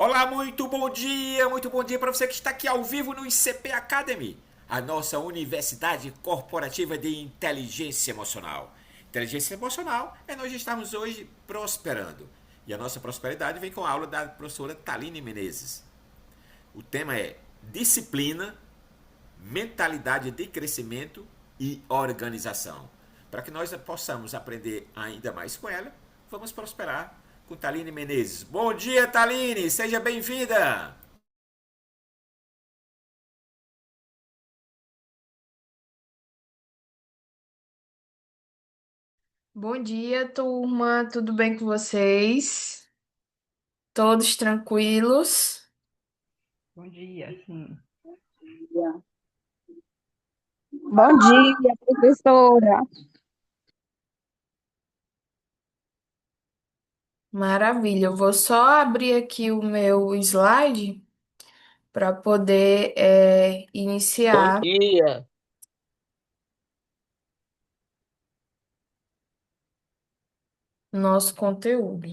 Olá, muito bom dia para você que está aqui ao vivo no ICP Academy, a nossa Universidade Corporativa de Inteligência Emocional. Inteligência emocional é nós estarmos hoje prosperando. E a nossa prosperidade vem com a aula da professora Taline Menezes. O tema é disciplina, mentalidade de crescimento e organização. Para que nós possamos aprender ainda mais com ela, vamos prosperar com Taline Menezes. Bom dia, Taline! Seja bem-vinda! Bom dia, turma. Tudo bem com vocês? Todos tranquilos? Bom dia, sim. Bom dia, professora. Maravilha. Eu vou só abrir aqui o meu slide para poder Bom iniciar dia. nosso conteúdo.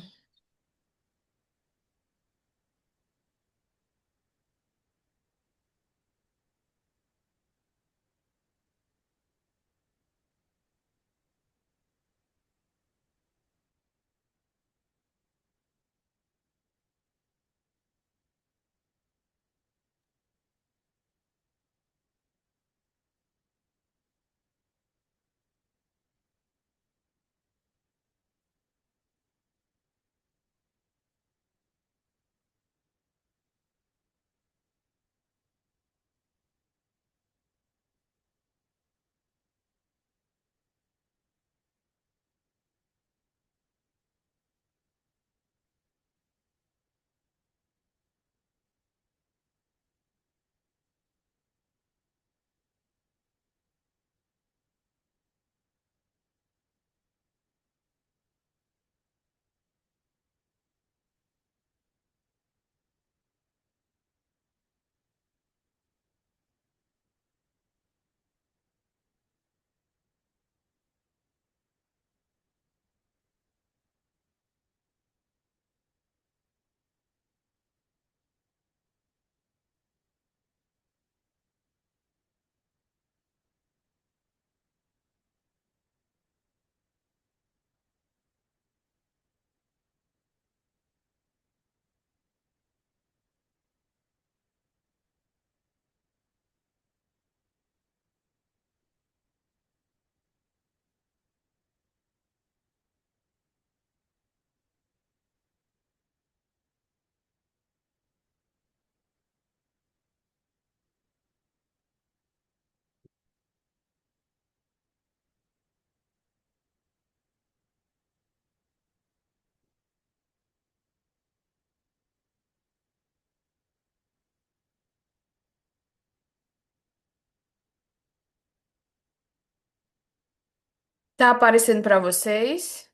Tá aparecendo para vocês?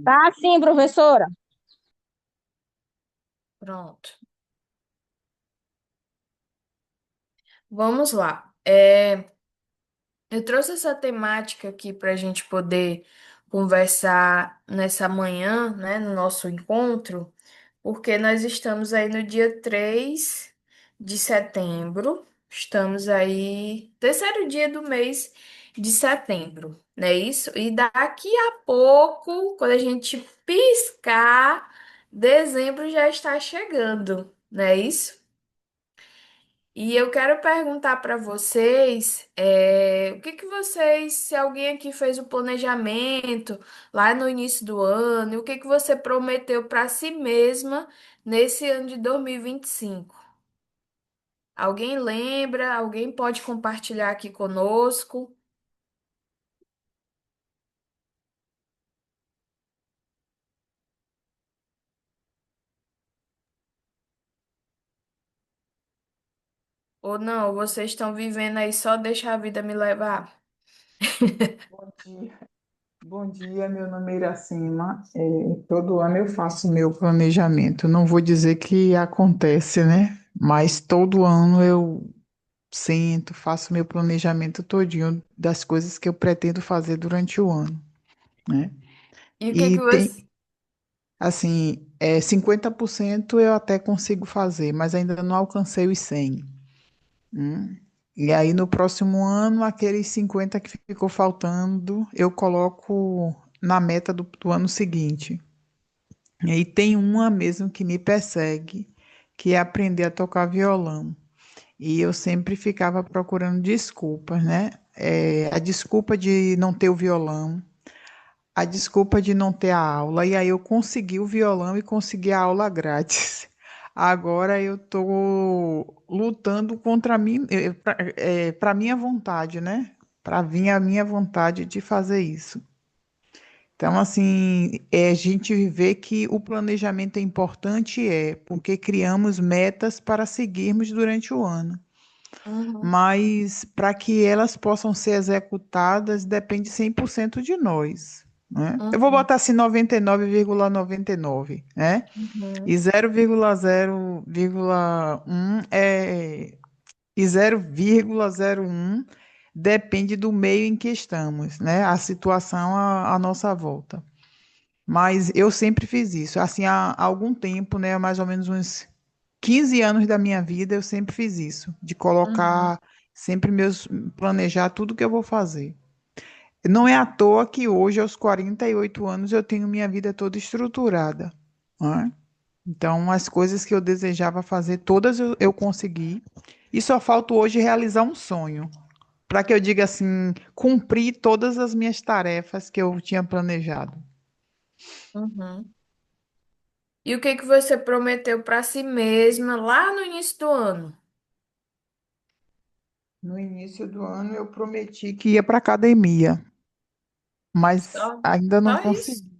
Tá sim, professora. Pronto. Vamos lá. Eu trouxe essa temática aqui para a gente poder conversar nessa manhã, né, no nosso encontro. Porque nós estamos aí no dia 3 de setembro, estamos aí, terceiro dia do mês de setembro, não é isso? E daqui a pouco, quando a gente piscar, dezembro já está chegando, não é isso? E eu quero perguntar para vocês, o que que vocês, se alguém aqui fez o planejamento lá no início do ano, e o que que você prometeu para si mesma nesse ano de 2025? Alguém lembra? Alguém pode compartilhar aqui conosco? Ou não, vocês estão vivendo aí só deixa a vida me levar? Bom dia. Bom dia, meu nome é Iracema. Todo ano eu faço meu planejamento. Não vou dizer que acontece, né? Mas todo ano eu sento, faço meu planejamento todinho das coisas que eu pretendo fazer durante o ano, né? E o que E que tem, você... Assim, 50% eu até consigo fazer, mas ainda não alcancei os 100. E aí no próximo ano, aqueles 50 que ficou faltando, eu coloco na meta do ano seguinte. E aí tem uma mesmo que me persegue, que é aprender a tocar violão. E eu sempre ficava procurando desculpas, né? A desculpa de não ter o violão, a desculpa de não ter a aula, e aí eu consegui o violão e consegui a aula grátis. Agora eu estou lutando contra mim, para minha vontade, né? Para vir a minha vontade de fazer isso. Então, assim, a gente vê que o planejamento é importante, porque criamos metas para seguirmos durante o ano. Uhum, Mas para que elas possam ser executadas, depende 100% de nós, né? Eu vou uhum, botar assim 99,99, né? uhum, E 0,0,1 e 0,01 depende do meio em que estamos, né? A situação à nossa volta. Mas eu sempre fiz isso. Assim, há algum tempo, né? Mais ou menos uns 15 anos da minha vida, eu sempre fiz isso, de uhum, colocar sempre planejar tudo que eu vou fazer. Não é à toa que hoje, aos 48 anos, eu tenho minha vida toda estruturada, né? Então, as coisas que eu desejava fazer, todas eu consegui. E só falta hoje realizar um sonho, para que eu diga assim, cumprir todas as minhas tarefas que eu tinha planejado. uhum. E o que que você prometeu para si mesma lá no início do ano? No início do ano, eu prometi que ia para academia, mas Só, ainda não só isso? consegui.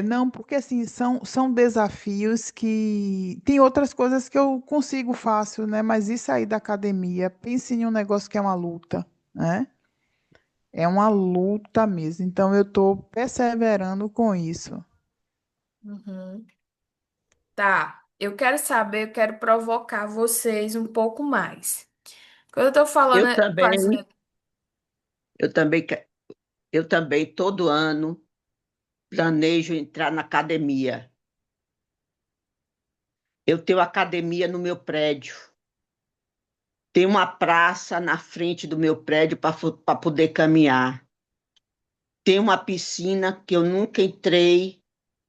Não, porque assim, são desafios que tem outras coisas que eu consigo fácil, né? Mas isso aí da academia, pense em um negócio que é uma luta, né? É uma luta mesmo. Então eu estou perseverando com isso. Uhum. Tá, eu quero saber, eu quero provocar vocês um pouco mais. Quando eu tô falando, Eu também, fazendo. eu também, eu também todo ano planejo entrar na academia. Eu tenho academia no meu prédio. Tem uma praça na frente do meu prédio para poder caminhar. Tem uma piscina que eu nunca entrei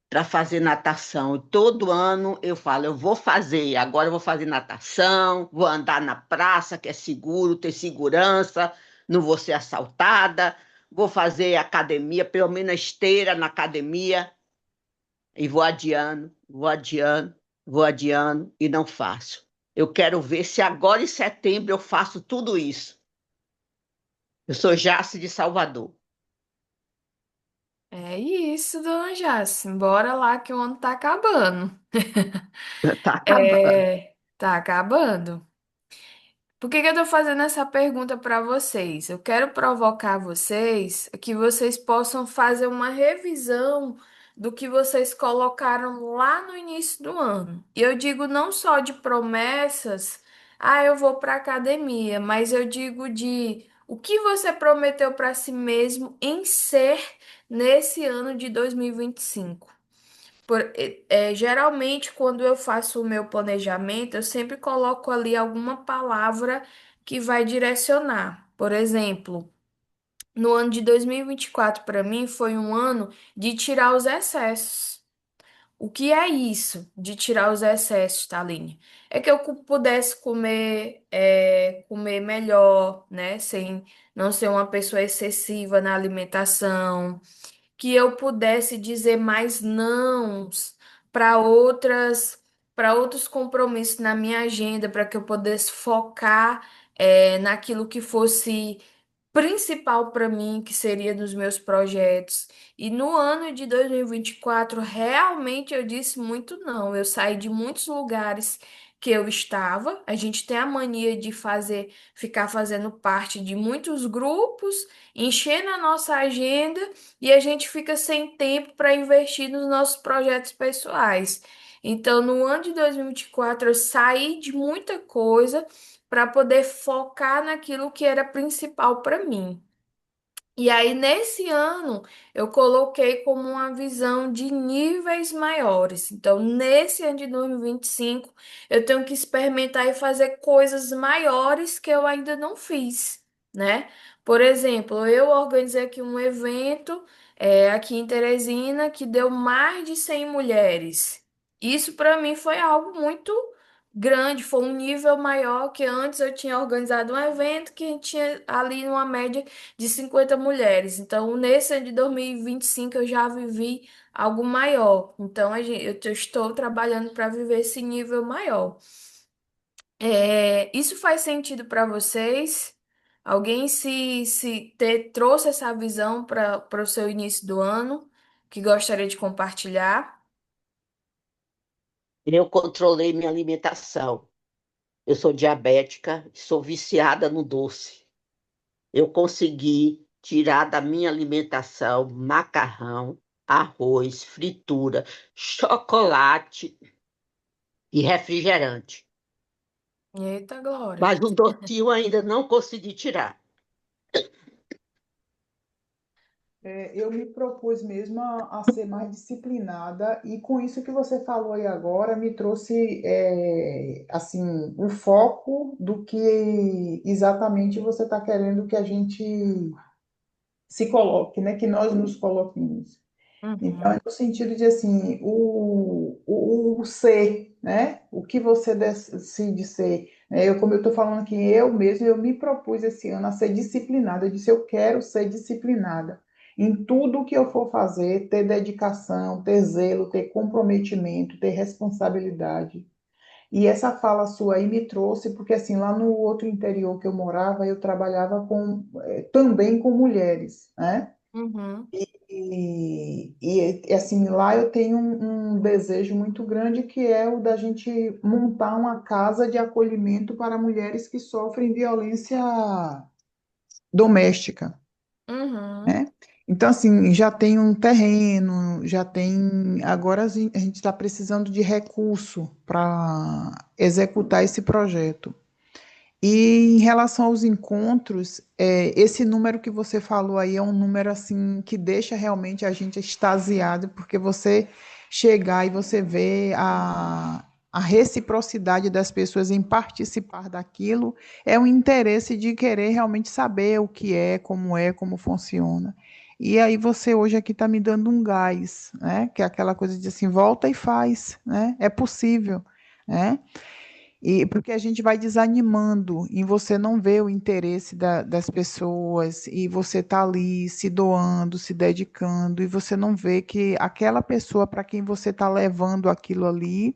para fazer natação. E todo ano eu falo, eu vou fazer. Agora eu vou fazer natação, vou andar na praça, que é seguro, ter segurança, não vou ser assaltada. Vou fazer academia, pelo menos esteira na academia. E vou adiando, vou adiando, vou adiando e não faço. Eu quero ver se agora em setembro eu faço tudo isso. Eu sou Jace de Salvador. É isso, dona Jace. Bora lá que o ano tá acabando. Tá acabando. Tá acabando. Por que que eu tô fazendo essa pergunta para vocês? Eu quero provocar vocês que vocês possam fazer uma revisão do que vocês colocaram lá no início do ano. E eu digo não só de promessas, eu vou para academia, mas eu digo de o que você prometeu para si mesmo em ser nesse ano de 2025. Geralmente, quando eu faço o meu planejamento, eu sempre coloco ali alguma palavra que vai direcionar. Por exemplo, no ano de 2024, para mim, foi um ano de tirar os excessos. O que é isso de tirar os excessos, Taline? É que eu pudesse comer, comer melhor, né? Sem não ser uma pessoa excessiva na alimentação, que eu pudesse dizer mais nãos para para outros compromissos na minha agenda, para que eu pudesse focar naquilo que fosse principal para mim, que seria dos meus projetos. E no ano de 2024, realmente eu disse muito não. Eu saí de muitos lugares que eu estava. A gente tem a mania de ficar fazendo parte de muitos grupos, enchendo a nossa agenda e a gente fica sem tempo para investir nos nossos projetos pessoais. Então, no ano de 2024, eu saí de muita coisa para poder focar naquilo que era principal para mim. E aí, nesse ano, eu coloquei como uma visão de níveis maiores. Então, nesse ano de 2025, eu tenho que experimentar e fazer coisas maiores que eu ainda não fiz, né? Por exemplo, eu organizei aqui um evento, aqui em Teresina, que deu mais de 100 mulheres. Isso, para mim, foi algo muito grande, foi um nível maior que antes eu tinha organizado um evento que tinha ali uma média de 50 mulheres. Então, nesse ano de 2025, eu já vivi algo maior. Então, eu estou trabalhando para viver esse nível maior. Isso faz sentido para vocês? Alguém trouxe essa visão para o seu início do ano que gostaria de compartilhar? Eu controlei minha alimentação. Eu sou diabética, sou viciada no doce. Eu consegui tirar da minha alimentação macarrão, arroz, fritura, chocolate e refrigerante. Eita, Glória. Mas o docinho ainda não consegui tirar. Eu me propus mesmo a ser mais disciplinada e com isso que você falou aí agora me trouxe assim o foco do que exatamente você está querendo que a gente se coloque, né? Que nós nos coloquemos. Então, é Uhum, no sentido de assim, o ser, né? O que você decide ser. Né? Como eu estou falando aqui, eu mesmo, eu me propus esse ano a ser disciplinada. Eu disse, eu quero ser disciplinada. Em tudo que eu for fazer, ter dedicação, ter zelo, ter comprometimento, ter responsabilidade. E essa fala sua aí me trouxe, porque assim, lá no outro interior que eu morava, eu trabalhava também com mulheres, né? uhum, Assim, lá eu tenho um desejo muito grande que é o da gente montar uma casa de acolhimento para mulheres que sofrem violência doméstica, uhum, né? Então, assim, já tem um terreno, já tem. Agora a gente está precisando de recurso para executar esse projeto. E em relação aos encontros, esse número que você falou aí é um número assim que deixa realmente a gente extasiado, porque você chegar e você vê a reciprocidade das pessoas em participar daquilo, é um interesse de querer realmente saber o que é, como funciona. E aí você hoje aqui está me dando um gás, né? Que é aquela coisa de assim, volta e faz, né? É possível, né? E porque a gente vai desanimando e você não vê o interesse das pessoas e você está ali se doando, se dedicando e você não vê que aquela pessoa para quem você está levando aquilo ali,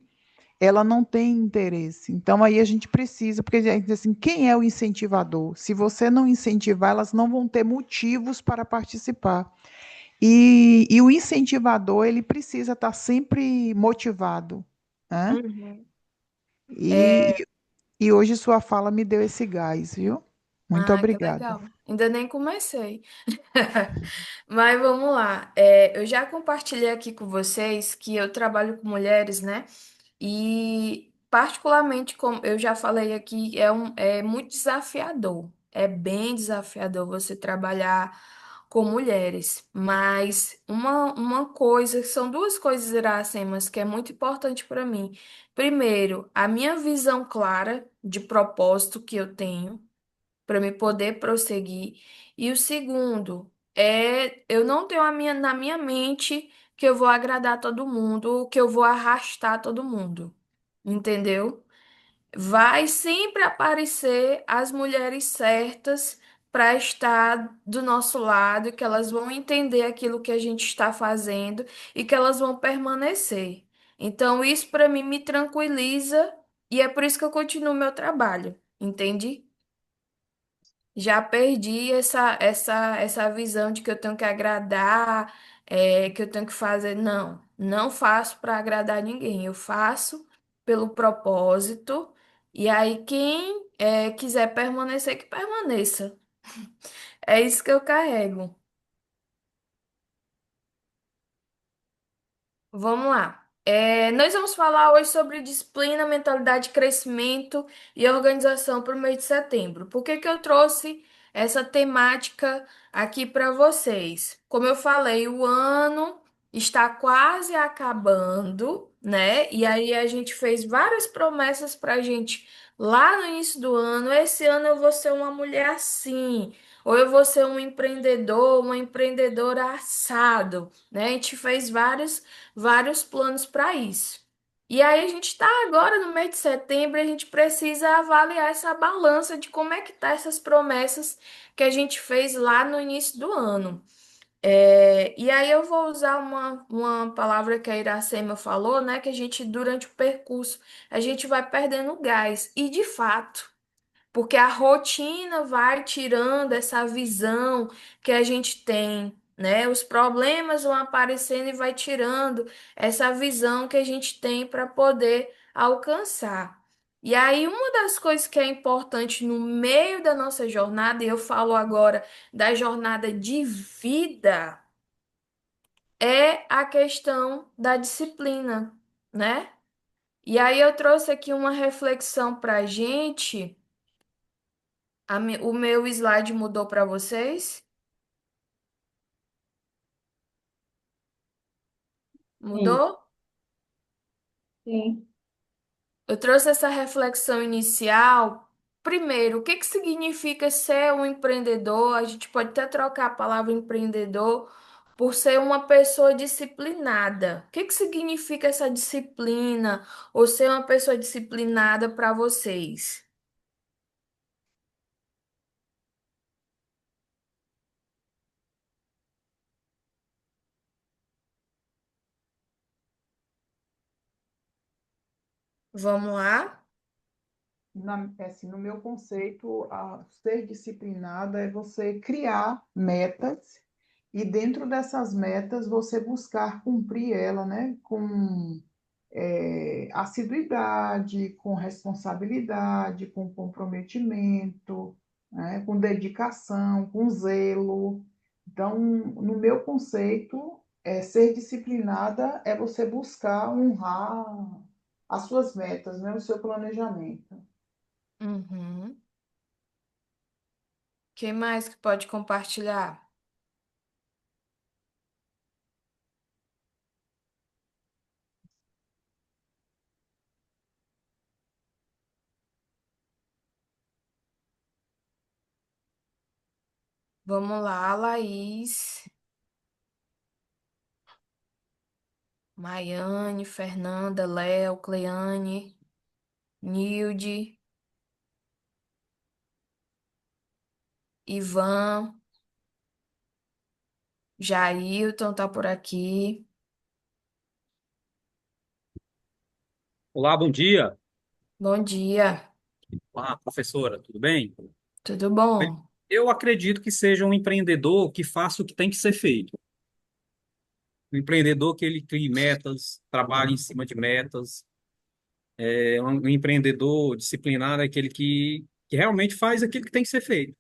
ela não tem interesse. Então aí a gente precisa, porque a gente diz assim, quem é o incentivador? Se você não incentivar, elas não vão ter motivos para participar. E o incentivador, ele precisa estar sempre motivado, né? uhum. E, e hoje sua fala me deu esse gás, viu? Muito Ah, que obrigada. legal. Ainda nem comecei. Mas vamos lá. Eu já compartilhei aqui com vocês que eu trabalho com mulheres, né? E particularmente, como eu já falei aqui, é muito desafiador. É bem desafiador você trabalhar com mulheres. Mas uma coisa, são duas coisas, Iracemas, que é muito importante para mim. Primeiro, a minha visão clara de propósito que eu tenho para me poder prosseguir. E o segundo eu não tenho na minha mente que eu vou agradar todo mundo, que eu vou arrastar todo mundo. Entendeu? Vai sempre aparecer as mulheres certas para estar do nosso lado, que elas vão entender aquilo que a gente está fazendo e que elas vão permanecer. Então, isso para mim me tranquiliza e é por isso que eu continuo meu trabalho, entende? Já perdi essa visão de que eu tenho que agradar, que eu tenho que fazer. Não, não faço para agradar ninguém. Eu faço pelo propósito. E aí, quem quiser permanecer, que permaneça. É isso que eu carrego. Vamos lá. Nós vamos falar hoje sobre disciplina, mentalidade de crescimento e organização para o mês de setembro. Por que que eu trouxe essa temática aqui para vocês. Como eu falei, o ano está quase acabando, né? E aí a gente fez várias promessas para a gente lá no início do ano. Esse ano eu vou ser uma mulher assim, ou eu vou ser um empreendedor, uma empreendedora assado, né? A gente fez vários planos para isso. E aí a gente está agora no mês de setembro, e a gente precisa avaliar essa balança de como é que tá essas promessas que a gente fez lá no início do ano. E aí eu vou usar uma palavra que a Iracema falou, né? Que a gente, durante o percurso, a gente vai perdendo gás. E de fato. Porque a rotina vai tirando essa visão que a gente tem, né? Os problemas vão aparecendo e vai tirando essa visão que a gente tem para poder alcançar. E aí, uma das coisas que é importante no meio da nossa jornada, e eu falo agora da jornada de vida, é a questão da disciplina, né? E aí eu trouxe aqui uma reflexão para a gente. O meu slide mudou para vocês? Sim, Mudou? sim. Eu trouxe essa reflexão inicial. Primeiro, o que que significa ser um empreendedor? A gente pode até trocar a palavra empreendedor por ser uma pessoa disciplinada. O que que significa essa disciplina ou ser uma pessoa disciplinada para vocês? Vamos lá? Assim, no meu conceito, ser disciplinada é você criar metas e dentro dessas metas você buscar cumprir ela, né? Com assiduidade, com responsabilidade, com comprometimento, né? Com dedicação, com zelo. Então, no meu conceito, ser disciplinada é você buscar honrar as suas metas, né? O seu planejamento. Uhum. Quem mais que pode compartilhar? Vamos lá, Laís. Maiane, Fernanda, Léo, Cleane, Nilde, Ivan, Jailton tá por aqui. Olá, bom dia. Bom dia, Olá, professora, tudo bem? tudo bom? Eu acredito que seja um empreendedor que faça o que tem que ser feito. Um empreendedor que ele crie metas, trabalhe em cima de metas. Um empreendedor disciplinado é aquele que realmente faz aquilo que tem que ser feito.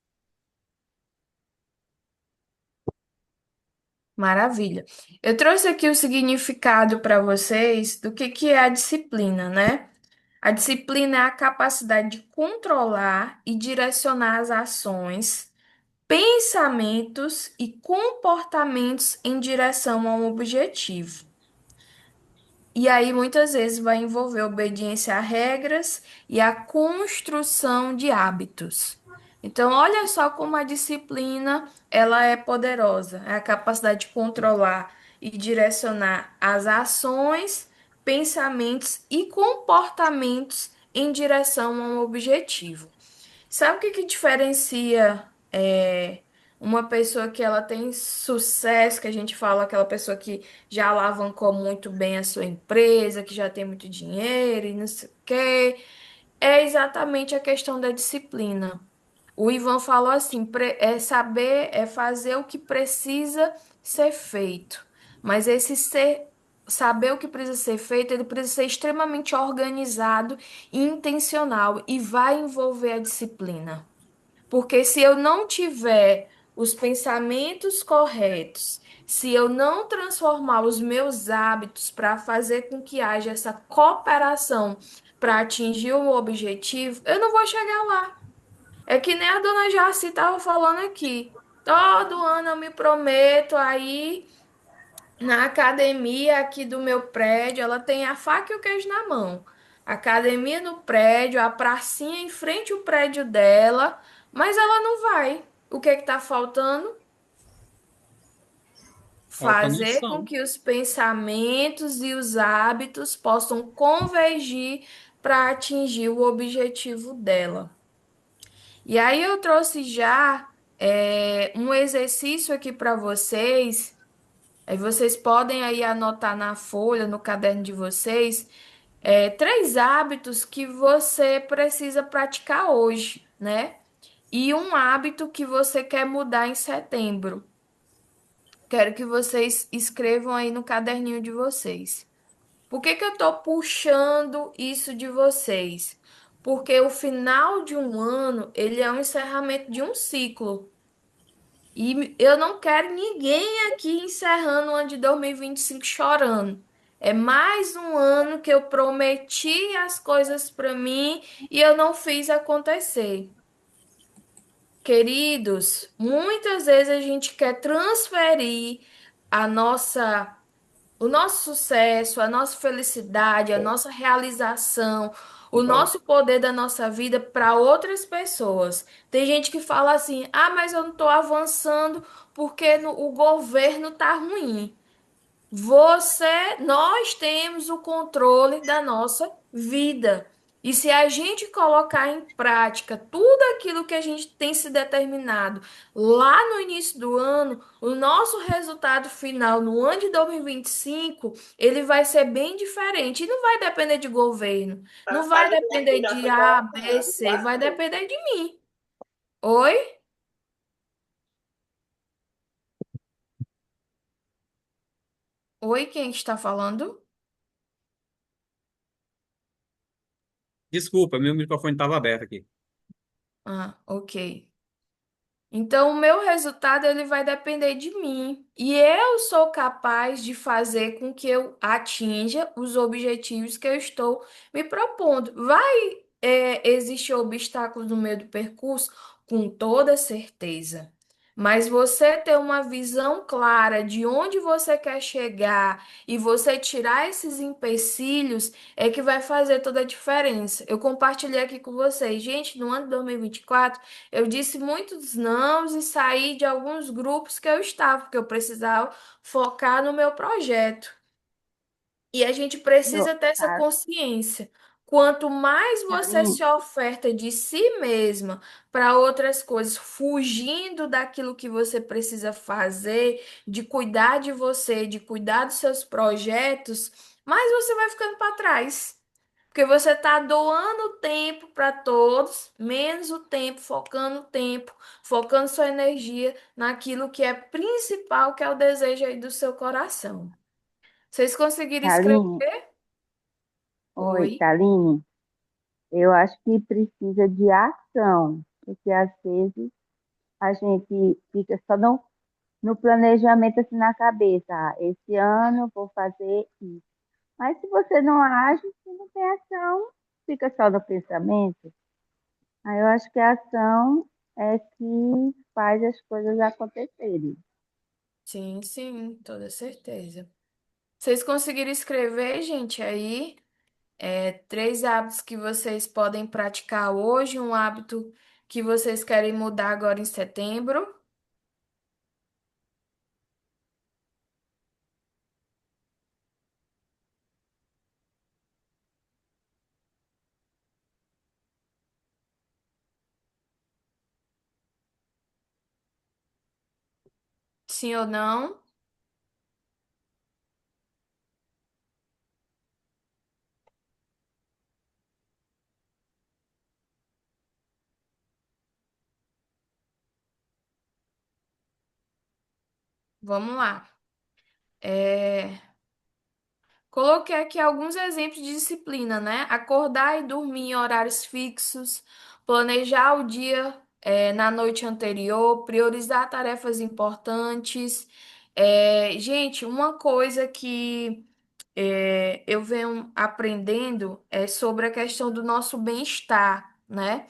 Maravilha. Eu trouxe aqui o significado para vocês do que é a disciplina, né? A disciplina é a capacidade de controlar e direcionar as ações, pensamentos e comportamentos em direção a um objetivo. E aí, muitas vezes, vai envolver obediência a regras e a construção de hábitos. Então, olha só como a disciplina ela é poderosa. É a capacidade de controlar e direcionar as ações, pensamentos e comportamentos em direção a um objetivo. Sabe o que que diferencia uma pessoa que ela tem sucesso, que a gente fala aquela pessoa que já alavancou muito bem a sua empresa, que já tem muito dinheiro e não sei o quê? É exatamente a questão da disciplina. O Ivan falou assim, é saber, é fazer o que precisa ser feito. Mas saber o que precisa ser feito, ele precisa ser extremamente organizado e intencional e vai envolver a disciplina. Porque se eu não tiver os pensamentos corretos, se eu não transformar os meus hábitos para fazer com que haja essa cooperação para atingir o objetivo, eu não vou chegar lá. É que nem a dona Jaci estava falando aqui. Todo ano eu me prometo aí na academia aqui do meu prédio, ela tem a faca e o queijo na mão. Academia no prédio, a pracinha em frente ao prédio dela, mas ela não vai. O que é que tá faltando? Fazer com Organização. que os pensamentos e os hábitos possam convergir para atingir o objetivo dela. E aí eu trouxe já um exercício aqui para vocês. Aí vocês podem aí anotar na folha, no caderno de vocês, três hábitos que você precisa praticar hoje, né? E um hábito que você quer mudar em setembro. Quero que vocês escrevam aí no caderninho de vocês. Por que que eu estou puxando isso de vocês? Porque o final de um ano, ele é um encerramento de um ciclo. E eu não quero ninguém aqui encerrando o ano de 2025 chorando. É mais um ano que eu prometi as coisas para mim e eu não fiz acontecer. Queridos, muitas vezes a gente quer transferir a nossa o nosso sucesso, a nossa felicidade, a nossa realização, o nosso poder da nossa vida para outras pessoas. Tem gente que fala assim: ah, mas eu não estou avançando porque o governo tá ruim. Nós temos o controle da nossa vida. E se a gente colocar em prática tudo aquilo que a gente tem se determinado lá no início do ano, o nosso resultado final no ano de 2025, ele vai ser bem diferente. E não vai depender de governo, não vai depender de A, B, C, vai depender de mim. Oi? Oi, quem está falando? Desculpa, meu microfone estava aberto aqui. Ah, ok. Então, o meu resultado ele vai depender de mim. E eu sou capaz de fazer com que eu atinja os objetivos que eu estou me propondo. Vai, existir obstáculos no meio do percurso? Com toda certeza. Mas você ter uma visão clara de onde você quer chegar e você tirar esses empecilhos é que vai fazer toda a diferença. Eu compartilhei aqui com vocês, gente, no ano de 2024. Eu disse muitos nãos e saí de alguns grupos que eu estava, porque eu precisava focar no meu projeto. E a gente Eu, precisa ter essa a, consciência. Quanto mais você Aline, se oferta de si mesma para outras coisas, fugindo daquilo que você precisa fazer, de cuidar de você, de cuidar dos seus projetos, mais você vai ficando para trás. Porque você está doando tempo para todos, menos o tempo, focando sua energia naquilo que é principal, que é o desejo aí do seu coração. Vocês conseguiram Aline, escrever? oi, Oi. Aline, eu acho que precisa de ação, porque às vezes a gente fica só no planejamento assim na cabeça, esse ano eu vou fazer isso. Mas se você não age, se não tem ação, fica só no pensamento. Aí eu acho que a ação é que faz as coisas acontecerem. Sim, sim, toda certeza. Vocês conseguiram escrever, gente, aí três hábitos que vocês podem praticar hoje, um hábito que vocês querem mudar agora em setembro? Sim ou não? Vamos lá. É, Coloquei aqui alguns exemplos de disciplina, né? Acordar e dormir em horários fixos, planejar o dia, na noite anterior, priorizar tarefas importantes. Gente, uma coisa que eu venho aprendendo é sobre a questão do nosso bem-estar, né?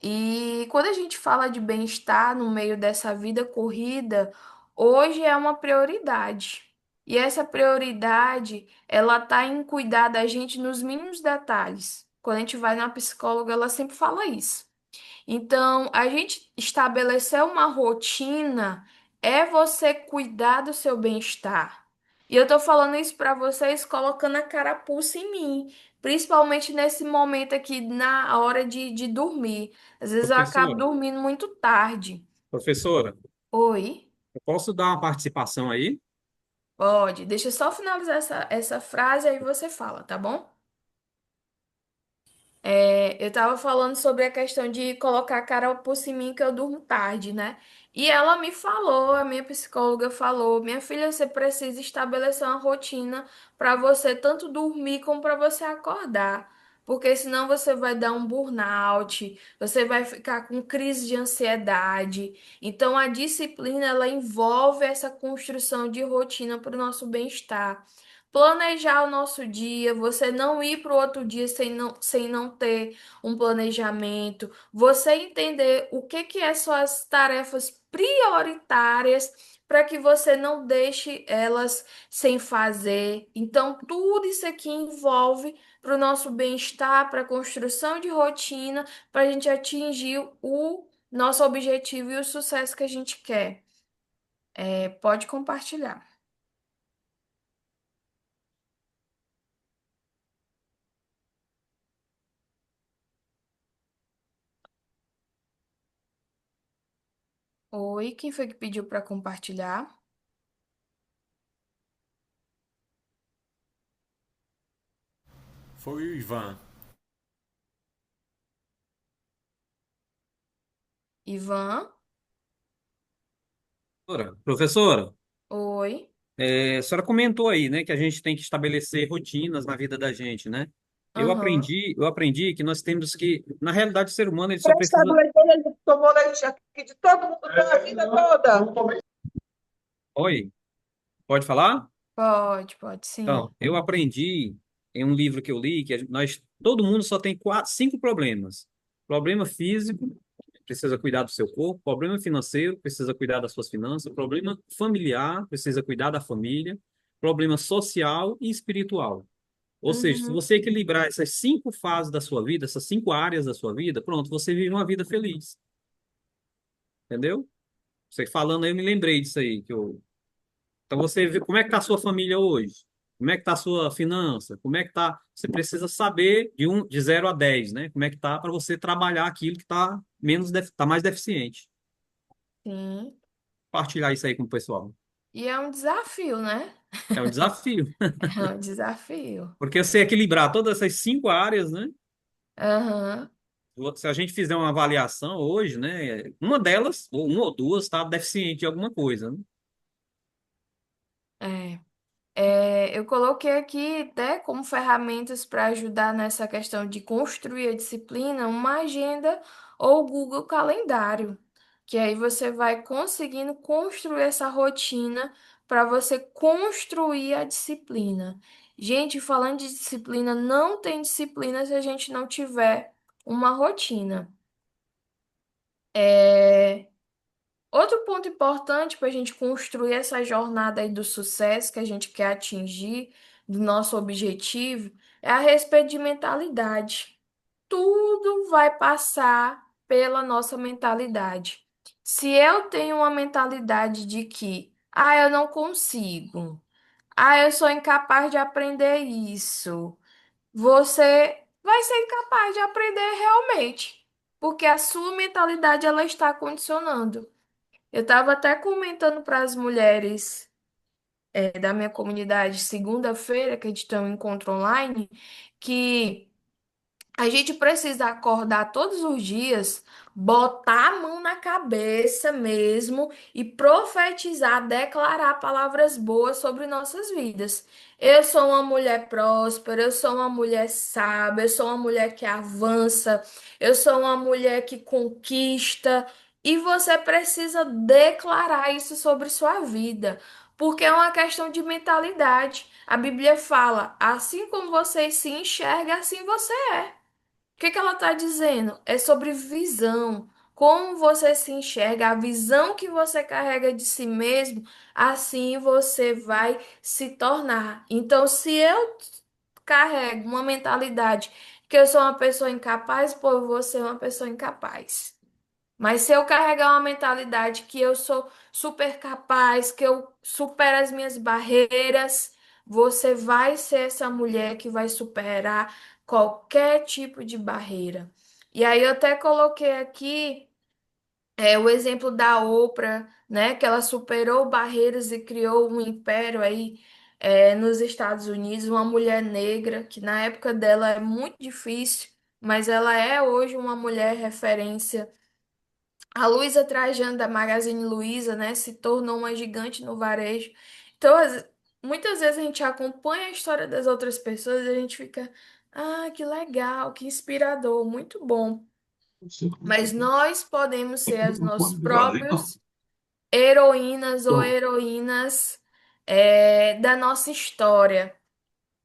E quando a gente fala de bem-estar no meio dessa vida corrida, hoje é uma prioridade. E essa prioridade, ela tá em cuidar da gente nos mínimos detalhes. Quando a gente vai na psicóloga, ela sempre fala isso. Então, a gente estabelecer uma rotina é você cuidar do seu bem-estar. E eu tô falando isso para vocês colocando a carapuça em mim, principalmente nesse momento aqui na hora de dormir. Às vezes eu acabo Professora, dormindo muito tarde. professora, Oi? eu posso dar uma participação aí? Pode. Deixa eu só finalizar essa frase aí você fala, tá bom? Eu tava falando sobre a questão de colocar a cara por cima em que eu durmo tarde, né? E ela me falou, a minha psicóloga falou, minha filha, você precisa estabelecer uma rotina para você tanto dormir como para você acordar, porque senão você vai dar um burnout, você vai ficar com crise de ansiedade. Então a disciplina ela envolve essa construção de rotina para o nosso bem-estar. Planejar o nosso dia, você não ir para o outro dia sem não ter um planejamento, você entender o que é suas tarefas prioritárias para que você não deixe elas sem fazer. Então, tudo isso aqui envolve para o nosso bem-estar, para a construção de rotina, para a gente atingir o nosso objetivo e o sucesso que a gente quer. Pode compartilhar. Oi, quem foi que pediu para compartilhar? Foi o Ivan. Ivan? Professora, Oi. a senhora comentou aí, né, que a gente tem que estabelecer rotinas na vida da gente, né? Aham. Eu aprendi que nós temos que, na realidade, o ser humano ele só Prestado precisa. leite, ele tomou leite aqui de todo mundo da vida toda. Oi, pode falar? Pode sim. Então, eu aprendi em um livro que eu li que todo mundo só tem quatro, cinco problemas. Problema físico, precisa cuidar do seu corpo. Problema financeiro, precisa cuidar das suas finanças. Problema familiar, precisa cuidar da família. Problema social e espiritual. Ou seja, se Uhum. você equilibrar essas cinco fases da sua vida, essas cinco áreas da sua vida, pronto, você vive uma vida feliz. Entendeu? Você falando aí, eu me lembrei disso aí, então você vê como é que está a sua família hoje, como é que está a sua finança, como é que está. Você precisa saber de 0 a 10, né? Como é que tá para você trabalhar aquilo que está tá mais deficiente. Sim. Partilhar isso aí com o pessoal. E é um desafio, né? É um desafio, É um desafio. porque você equilibrar todas essas cinco áreas, né? Aham. Se a gente fizer uma avaliação hoje, né? Uma delas, ou uma ou duas, está deficiente de alguma coisa, né? É. Eu coloquei aqui até como ferramentas para ajudar nessa questão de construir a disciplina, uma agenda ou Google Calendário, que aí você vai conseguindo construir essa rotina para você construir a disciplina. Gente, falando de disciplina, não tem disciplina se a gente não tiver uma rotina. É, Outro ponto importante para a gente construir essa jornada aí do sucesso que a gente quer atingir, do nosso objetivo, é a respeito de mentalidade. Tudo vai passar pela nossa mentalidade. Se eu tenho uma mentalidade de que, eu não consigo, eu sou incapaz de aprender isso, você vai ser incapaz de aprender realmente, porque a sua mentalidade ela está condicionando. Eu estava até comentando para as mulheres da minha comunidade segunda-feira, que a gente tem um encontro online, que a gente precisa acordar todos os dias, botar a mão na cabeça mesmo e profetizar, declarar palavras boas sobre nossas vidas. Eu sou uma mulher próspera, eu sou uma mulher sábia, eu sou uma mulher que avança, eu sou uma mulher que conquista. E você precisa declarar isso sobre sua vida, porque é uma questão de mentalidade. A Bíblia fala: assim como você se enxerga, assim você é. O que que ela está dizendo? É sobre visão. Como você se enxerga, a visão que você carrega de si mesmo, assim você vai se tornar. Então, se eu carrego uma mentalidade que eu sou uma pessoa incapaz, pô, eu vou ser uma pessoa incapaz. Mas se eu carregar uma mentalidade que eu sou super capaz, que eu supero as minhas barreiras, você vai ser essa mulher que vai superar qualquer tipo de barreira. E aí eu até coloquei aqui o exemplo da Oprah, né, que ela superou barreiras e criou um império aí nos Estados Unidos, uma mulher negra, que na época dela é muito difícil, mas ela é hoje uma mulher referência. A Luísa Trajano da Magazine Luiza, né, se tornou uma gigante no varejo. Então, muitas vezes a gente acompanha a história das outras pessoas e a gente fica, ah, que legal, que inspirador, muito bom. Mas nós podemos ser as nossas próprias heroínas ou heroínas da nossa história,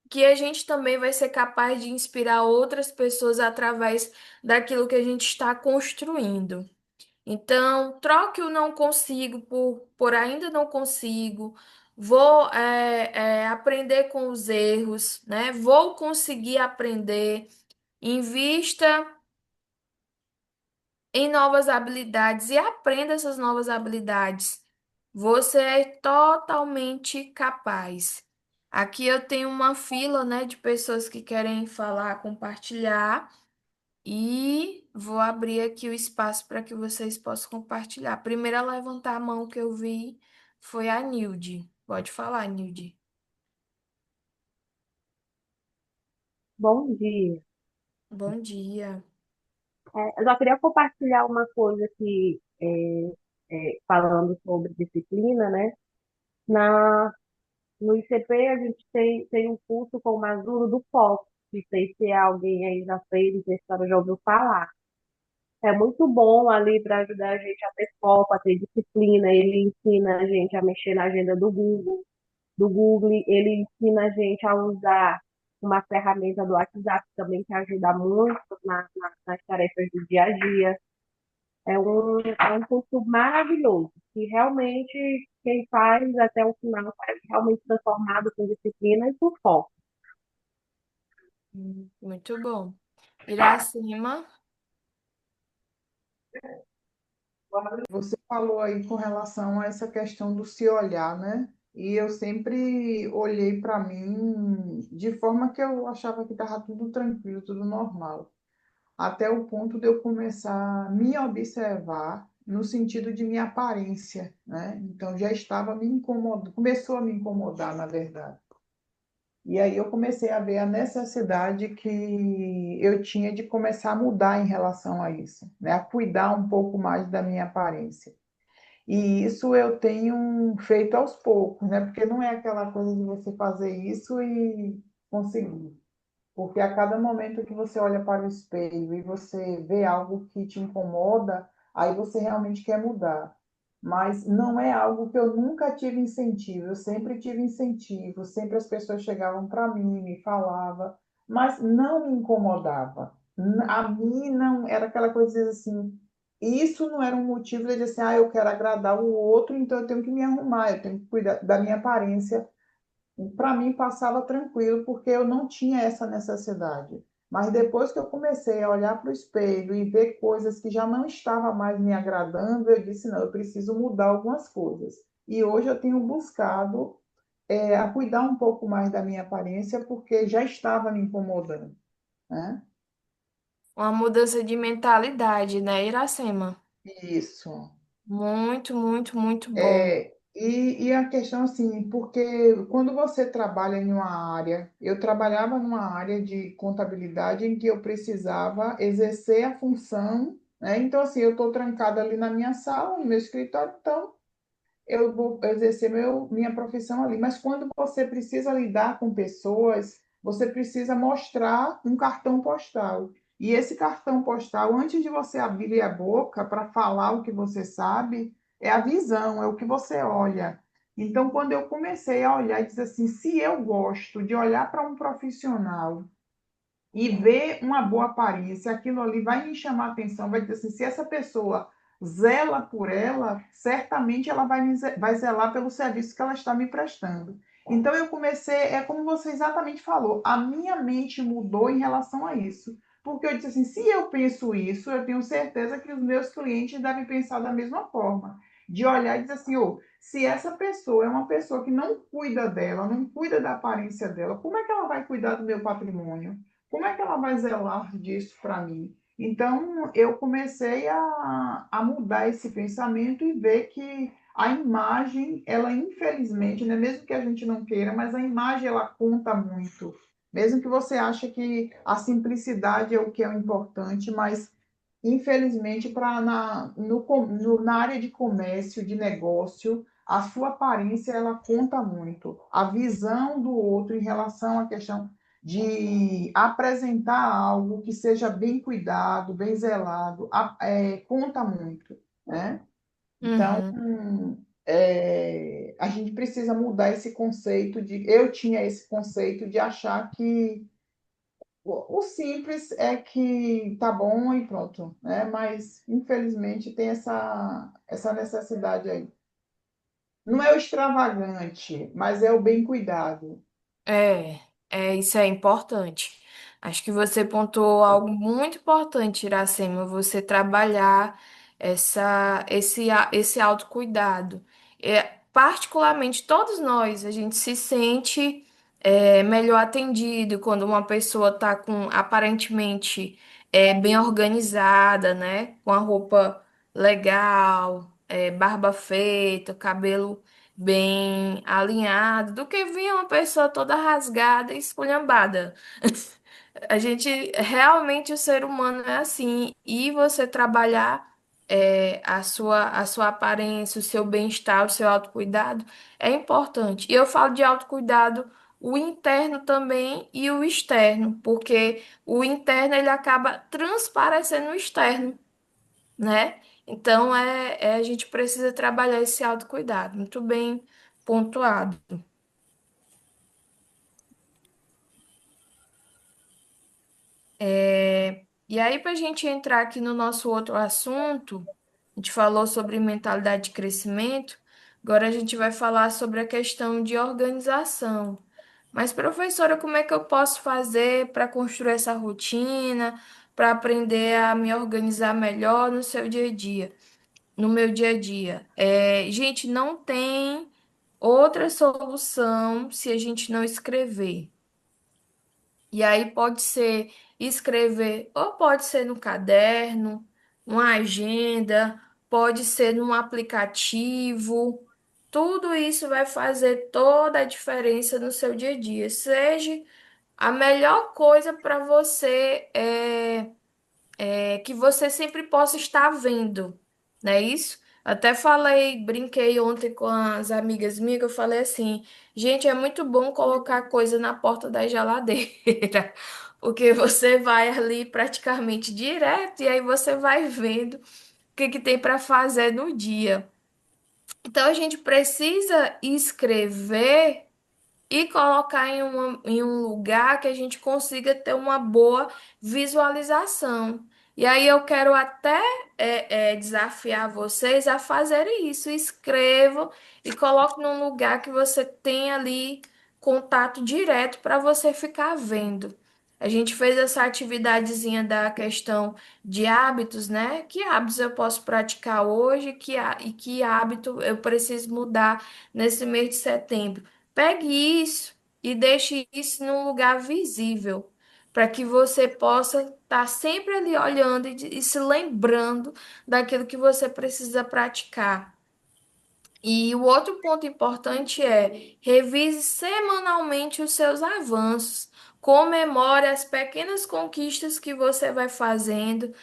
que a gente também vai ser capaz de inspirar outras pessoas através daquilo que a gente está construindo. Então, troque o não consigo por ainda não consigo. Vou aprender com os erros, né? Vou conseguir aprender. Invista em novas habilidades e aprenda essas novas habilidades. Você é totalmente capaz. Aqui eu tenho uma fila, né, de pessoas que querem falar, compartilhar. E vou abrir aqui o espaço para que vocês possam compartilhar. A primeira a levantar a mão que eu vi foi a Nilde. Pode falar, Nilde. Bom dia. Bom dia. Eu só queria compartilhar uma coisa que, falando sobre disciplina, né? Na, no ICP, a gente tem um curso com o Masuro do foco. Não sei se alguém aí já fez, não sei se a senhora já ouviu falar. É muito bom ali para ajudar a gente a ter foco, a ter disciplina. Ele ensina a gente a mexer na agenda do Google, ele ensina a gente a usar uma ferramenta do WhatsApp também que ajuda muito nas tarefas do dia a dia. É um curso maravilhoso, que realmente quem faz até o final sai realmente transformado com disciplina e por foco. Muito bom. Iracema. Você falou aí com relação a essa questão do se olhar, né? E eu sempre olhei para mim de forma que eu achava que estava tudo tranquilo, tudo normal. Até o ponto de eu começar a me observar no sentido de minha aparência, né? Então já estava me incomodando, começou a me incomodar, na verdade. E aí eu comecei a ver a necessidade que eu tinha de começar a mudar em relação a isso, né? A cuidar um pouco mais da minha aparência. E isso eu tenho feito aos poucos, né? Porque não é aquela coisa de você fazer isso e conseguir. Porque a cada momento que você olha para o espelho e você vê algo que te incomoda, aí você realmente quer mudar. Mas não é algo que eu nunca tive incentivo, eu sempre tive incentivo, sempre as pessoas chegavam para mim, me falavam, mas não me incomodava. A mim não era aquela coisa de dizer assim, isso não era um motivo de dizer assim, ah, eu quero agradar o outro, então eu tenho que me arrumar, eu tenho que cuidar da minha aparência. Para mim passava tranquilo, porque eu não tinha essa necessidade. Mas depois que eu comecei a olhar para o espelho e ver coisas que já não estavam mais me agradando, eu disse, não, eu preciso mudar algumas coisas. E hoje eu tenho buscado a cuidar um pouco mais da minha aparência, porque já estava me incomodando, né? Uma mudança de mentalidade, né, Iracema? Isso. Muito, muito, muito bom. E a questão assim, porque quando você trabalha em uma área, eu trabalhava numa área de contabilidade em que eu precisava exercer a função, né? Então, assim, eu estou trancada ali na minha sala, no meu escritório, então eu vou exercer minha profissão ali. Mas quando você precisa lidar com pessoas, você precisa mostrar um cartão postal. E esse cartão postal, antes de você abrir a boca para falar o que você sabe, é a visão, é o que você olha. Então, quando eu comecei a olhar e dizer assim, se eu gosto de olhar para um profissional e ver uma boa aparência, aquilo ali vai me chamar a atenção, vai dizer assim, se essa pessoa zela por ela, certamente ela vai zelar pelo serviço que ela está me prestando. Então eu comecei, é como você exatamente falou, a minha mente mudou em relação a isso. Porque eu disse assim, se eu penso isso, eu tenho certeza que os meus clientes devem pensar da mesma forma. De olhar e dizer assim, oh, se essa pessoa é uma pessoa que não cuida dela, não cuida da aparência dela, como é que ela vai cuidar do meu patrimônio? Como é que ela vai zelar disso para mim? Então, eu comecei a mudar esse pensamento e ver que a imagem, ela infelizmente, né, mesmo que a gente não queira, mas a imagem ela conta muito. Mesmo que você ache que a simplicidade é o que é o importante, mas infelizmente na área de comércio, de negócio, a sua aparência ela conta muito. A visão do outro em relação à questão de apresentar algo que seja bem cuidado, bem zelado, conta muito, né? Então, Uhum. a gente precisa mudar esse conceito de. Eu tinha esse conceito de achar que o simples é que tá bom e pronto, né? Mas, infelizmente, tem essa necessidade aí. Não é o extravagante, mas é o bem cuidado. É, isso é importante. Acho que você pontuou algo muito importante, Iracema, você trabalhar esse autocuidado. Particularmente, todos nós, a gente se sente melhor atendido quando uma pessoa está com aparentemente bem organizada, né? Com a roupa legal, barba feita, cabelo bem alinhado, do que vir uma pessoa toda rasgada e esculhambada. A gente, realmente, o ser humano é assim, e você trabalhar a sua aparência, o seu bem-estar, o seu autocuidado é importante. E eu falo de autocuidado, o interno também e o externo, porque o interno ele acaba transparecendo no externo, né? Então, a gente precisa trabalhar esse autocuidado. Muito bem pontuado. E aí, para a gente entrar aqui no nosso outro assunto, a gente falou sobre mentalidade de crescimento, agora a gente vai falar sobre a questão de organização. Mas, professora, como é que eu posso fazer para construir essa rotina, para aprender a me organizar melhor no seu dia a dia? No meu dia a dia. Gente, não tem outra solução se a gente não escrever. E aí pode ser escrever, ou pode ser no caderno, uma agenda, pode ser num aplicativo. Tudo isso vai fazer toda a diferença no seu dia a dia. Seja a melhor coisa para você que você sempre possa estar vendo, não é isso? Até falei, brinquei ontem com as amigas minhas, que eu falei assim, gente, é muito bom colocar coisa na porta da geladeira, porque você vai ali praticamente direto e aí você vai vendo o que que tem para fazer no dia. Então a gente precisa escrever e colocar em um lugar que a gente consiga ter uma boa visualização. E aí eu quero até desafiar vocês a fazerem isso. Escrevam e coloquem num lugar que você tenha ali contato direto para você ficar vendo. A gente fez essa atividadezinha da questão de hábitos, né? Que hábitos eu posso praticar hoje e que hábito eu preciso mudar nesse mês de setembro. Pegue isso e deixe isso num lugar visível, para que você possa estar sempre ali olhando e se lembrando daquilo que você precisa praticar. E o outro ponto importante é revise semanalmente os seus avanços. Comemore as pequenas conquistas que você vai fazendo.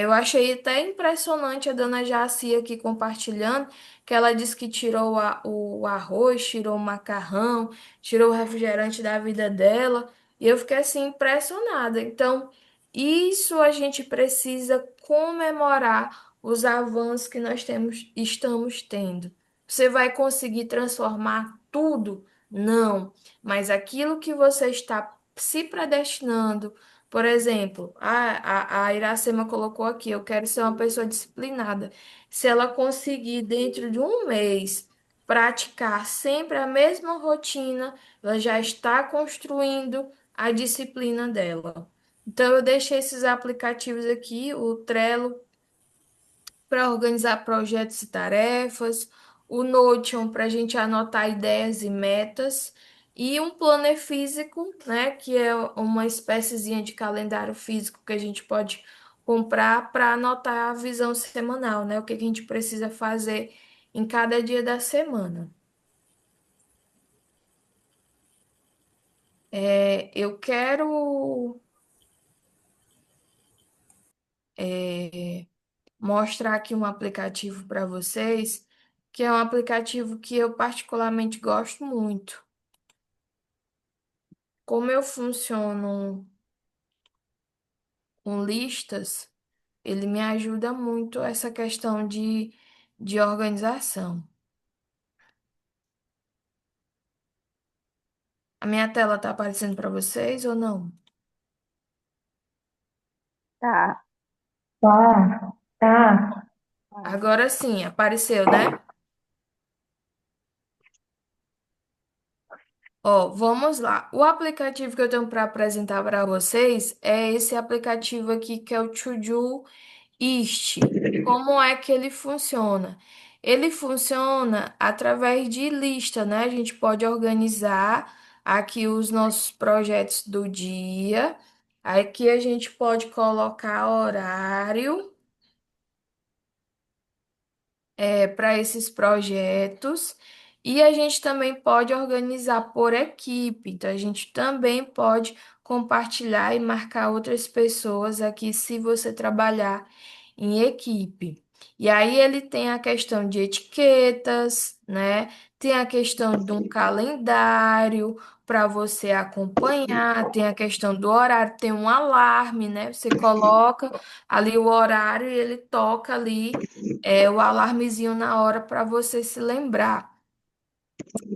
Eu achei até impressionante a dona Jaci aqui compartilhando, que ela disse que tirou o arroz, tirou o macarrão, tirou o refrigerante da vida dela. E eu fiquei assim impressionada. Então, isso a gente precisa comemorar os avanços que estamos tendo. Você vai conseguir transformar tudo? Não, mas aquilo que você está se predestinando Por exemplo, a Iracema colocou aqui, eu quero ser uma pessoa disciplinada. Se ela conseguir, dentro de um mês, praticar sempre a mesma rotina, ela já está construindo a disciplina dela. Então, eu deixei esses aplicativos aqui, o Trello para organizar projetos e tarefas, o Notion para a gente anotar ideias e metas, e um planner físico, né, que é uma espéciezinha de calendário físico que a gente pode comprar para anotar a visão semanal, né, o que que a gente precisa fazer em cada dia da semana. Eu quero é, mostrar aqui um aplicativo para vocês, que é um aplicativo que eu particularmente gosto muito. Como eu funciono com listas, ele me ajuda muito essa questão de organização. A minha tela está aparecendo para vocês ou não? Tá, Tá, tá. tá. Agora sim, apareceu, né? Ó, vamos lá. O aplicativo que eu tenho para apresentar para vocês é esse aplicativo aqui que é o To-Do Ist. Como é que ele funciona? Ele funciona através de lista, né? A gente pode organizar aqui os nossos projetos do dia. Aqui a gente pode colocar horário para esses projetos. E a gente também pode organizar por equipe. Então, a gente também pode compartilhar e marcar outras pessoas aqui se você trabalhar em equipe. E aí ele tem a questão de etiquetas, né? Tem a questão de um calendário para você acompanhar, tem a questão do horário, tem um alarme, né? Você coloca ali o horário e ele toca ali o alarmezinho na hora para você se lembrar.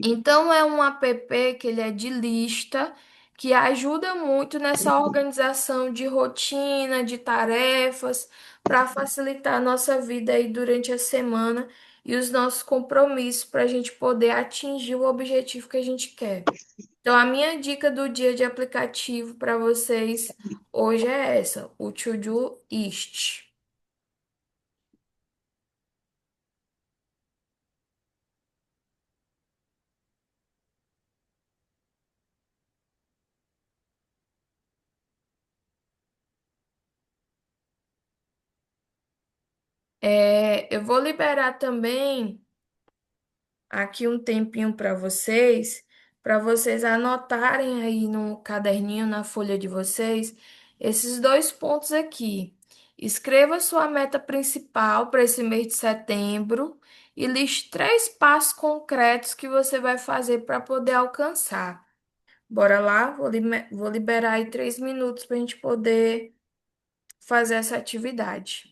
Então, é um app que ele é de lista, que ajuda muito nessa organização de rotina, de tarefas, para facilitar a nossa vida aí durante a semana e os nossos compromissos para a gente poder atingir o objetivo que a gente quer. Então, a minha dica do dia de aplicativo para vocês hoje é essa, o Todoist. Eu vou liberar também aqui um tempinho para vocês anotarem aí no caderninho, na folha de vocês, esses dois pontos aqui. Escreva sua meta principal para esse mês de setembro e liste 3 passos concretos que você vai fazer para poder alcançar. Bora lá, vou liberar aí 3 minutos para a gente poder fazer essa atividade.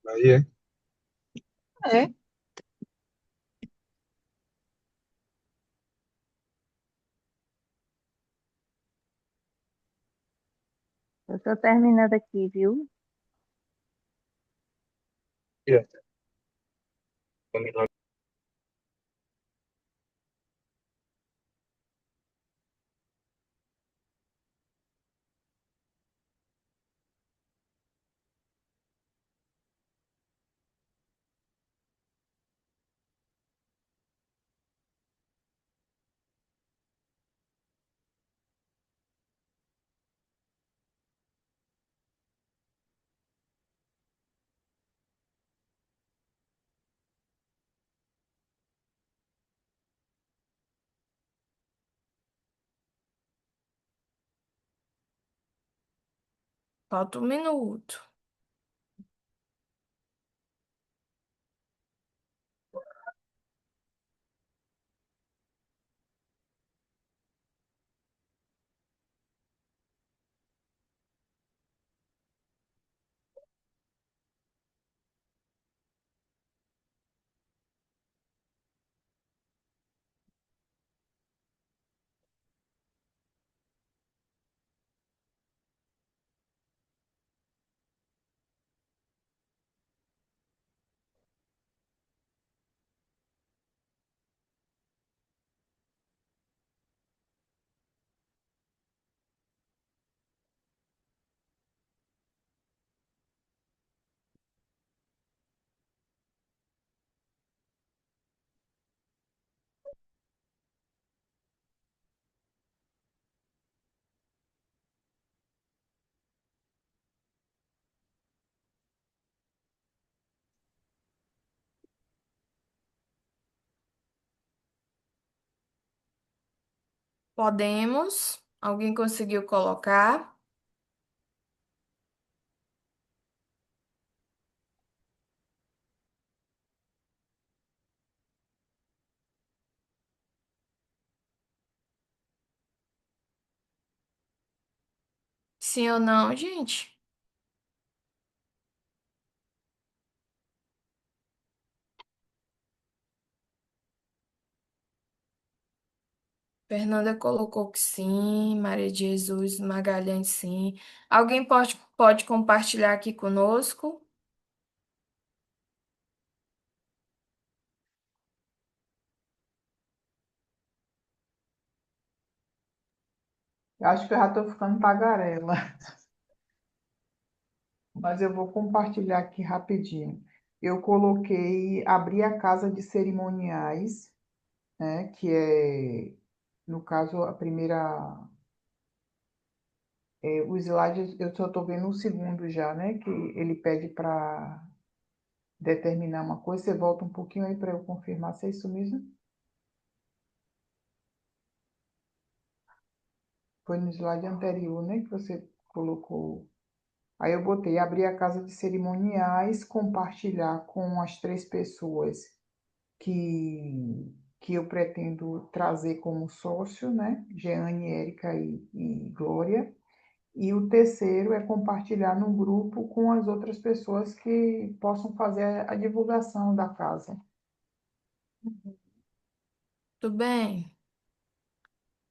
Aí é. É, Eu estou terminando aqui, viu? É. Falta um minuto. Podemos? Alguém conseguiu colocar? Sim ou não, gente? Fernanda colocou que sim, Maria de Jesus Magalhães, sim. Alguém pode compartilhar aqui conosco? Eu acho que eu já estou ficando tagarela, mas eu vou compartilhar aqui rapidinho. Eu coloquei abrir a casa de cerimoniais, né, que é, no caso, a primeira, o slide, eu só estou vendo o segundo já, né, que ele pede para determinar uma coisa. Você volta um pouquinho aí para eu confirmar se é isso mesmo. Foi no slide anterior, né, que você colocou. Aí eu botei abrir a casa de cerimoniais, compartilhar com as três pessoas que eu pretendo trazer como sócio, né? Jeane, Érica e Glória. E o terceiro é compartilhar no grupo com as outras pessoas que possam fazer a divulgação da casa. Tudo bem.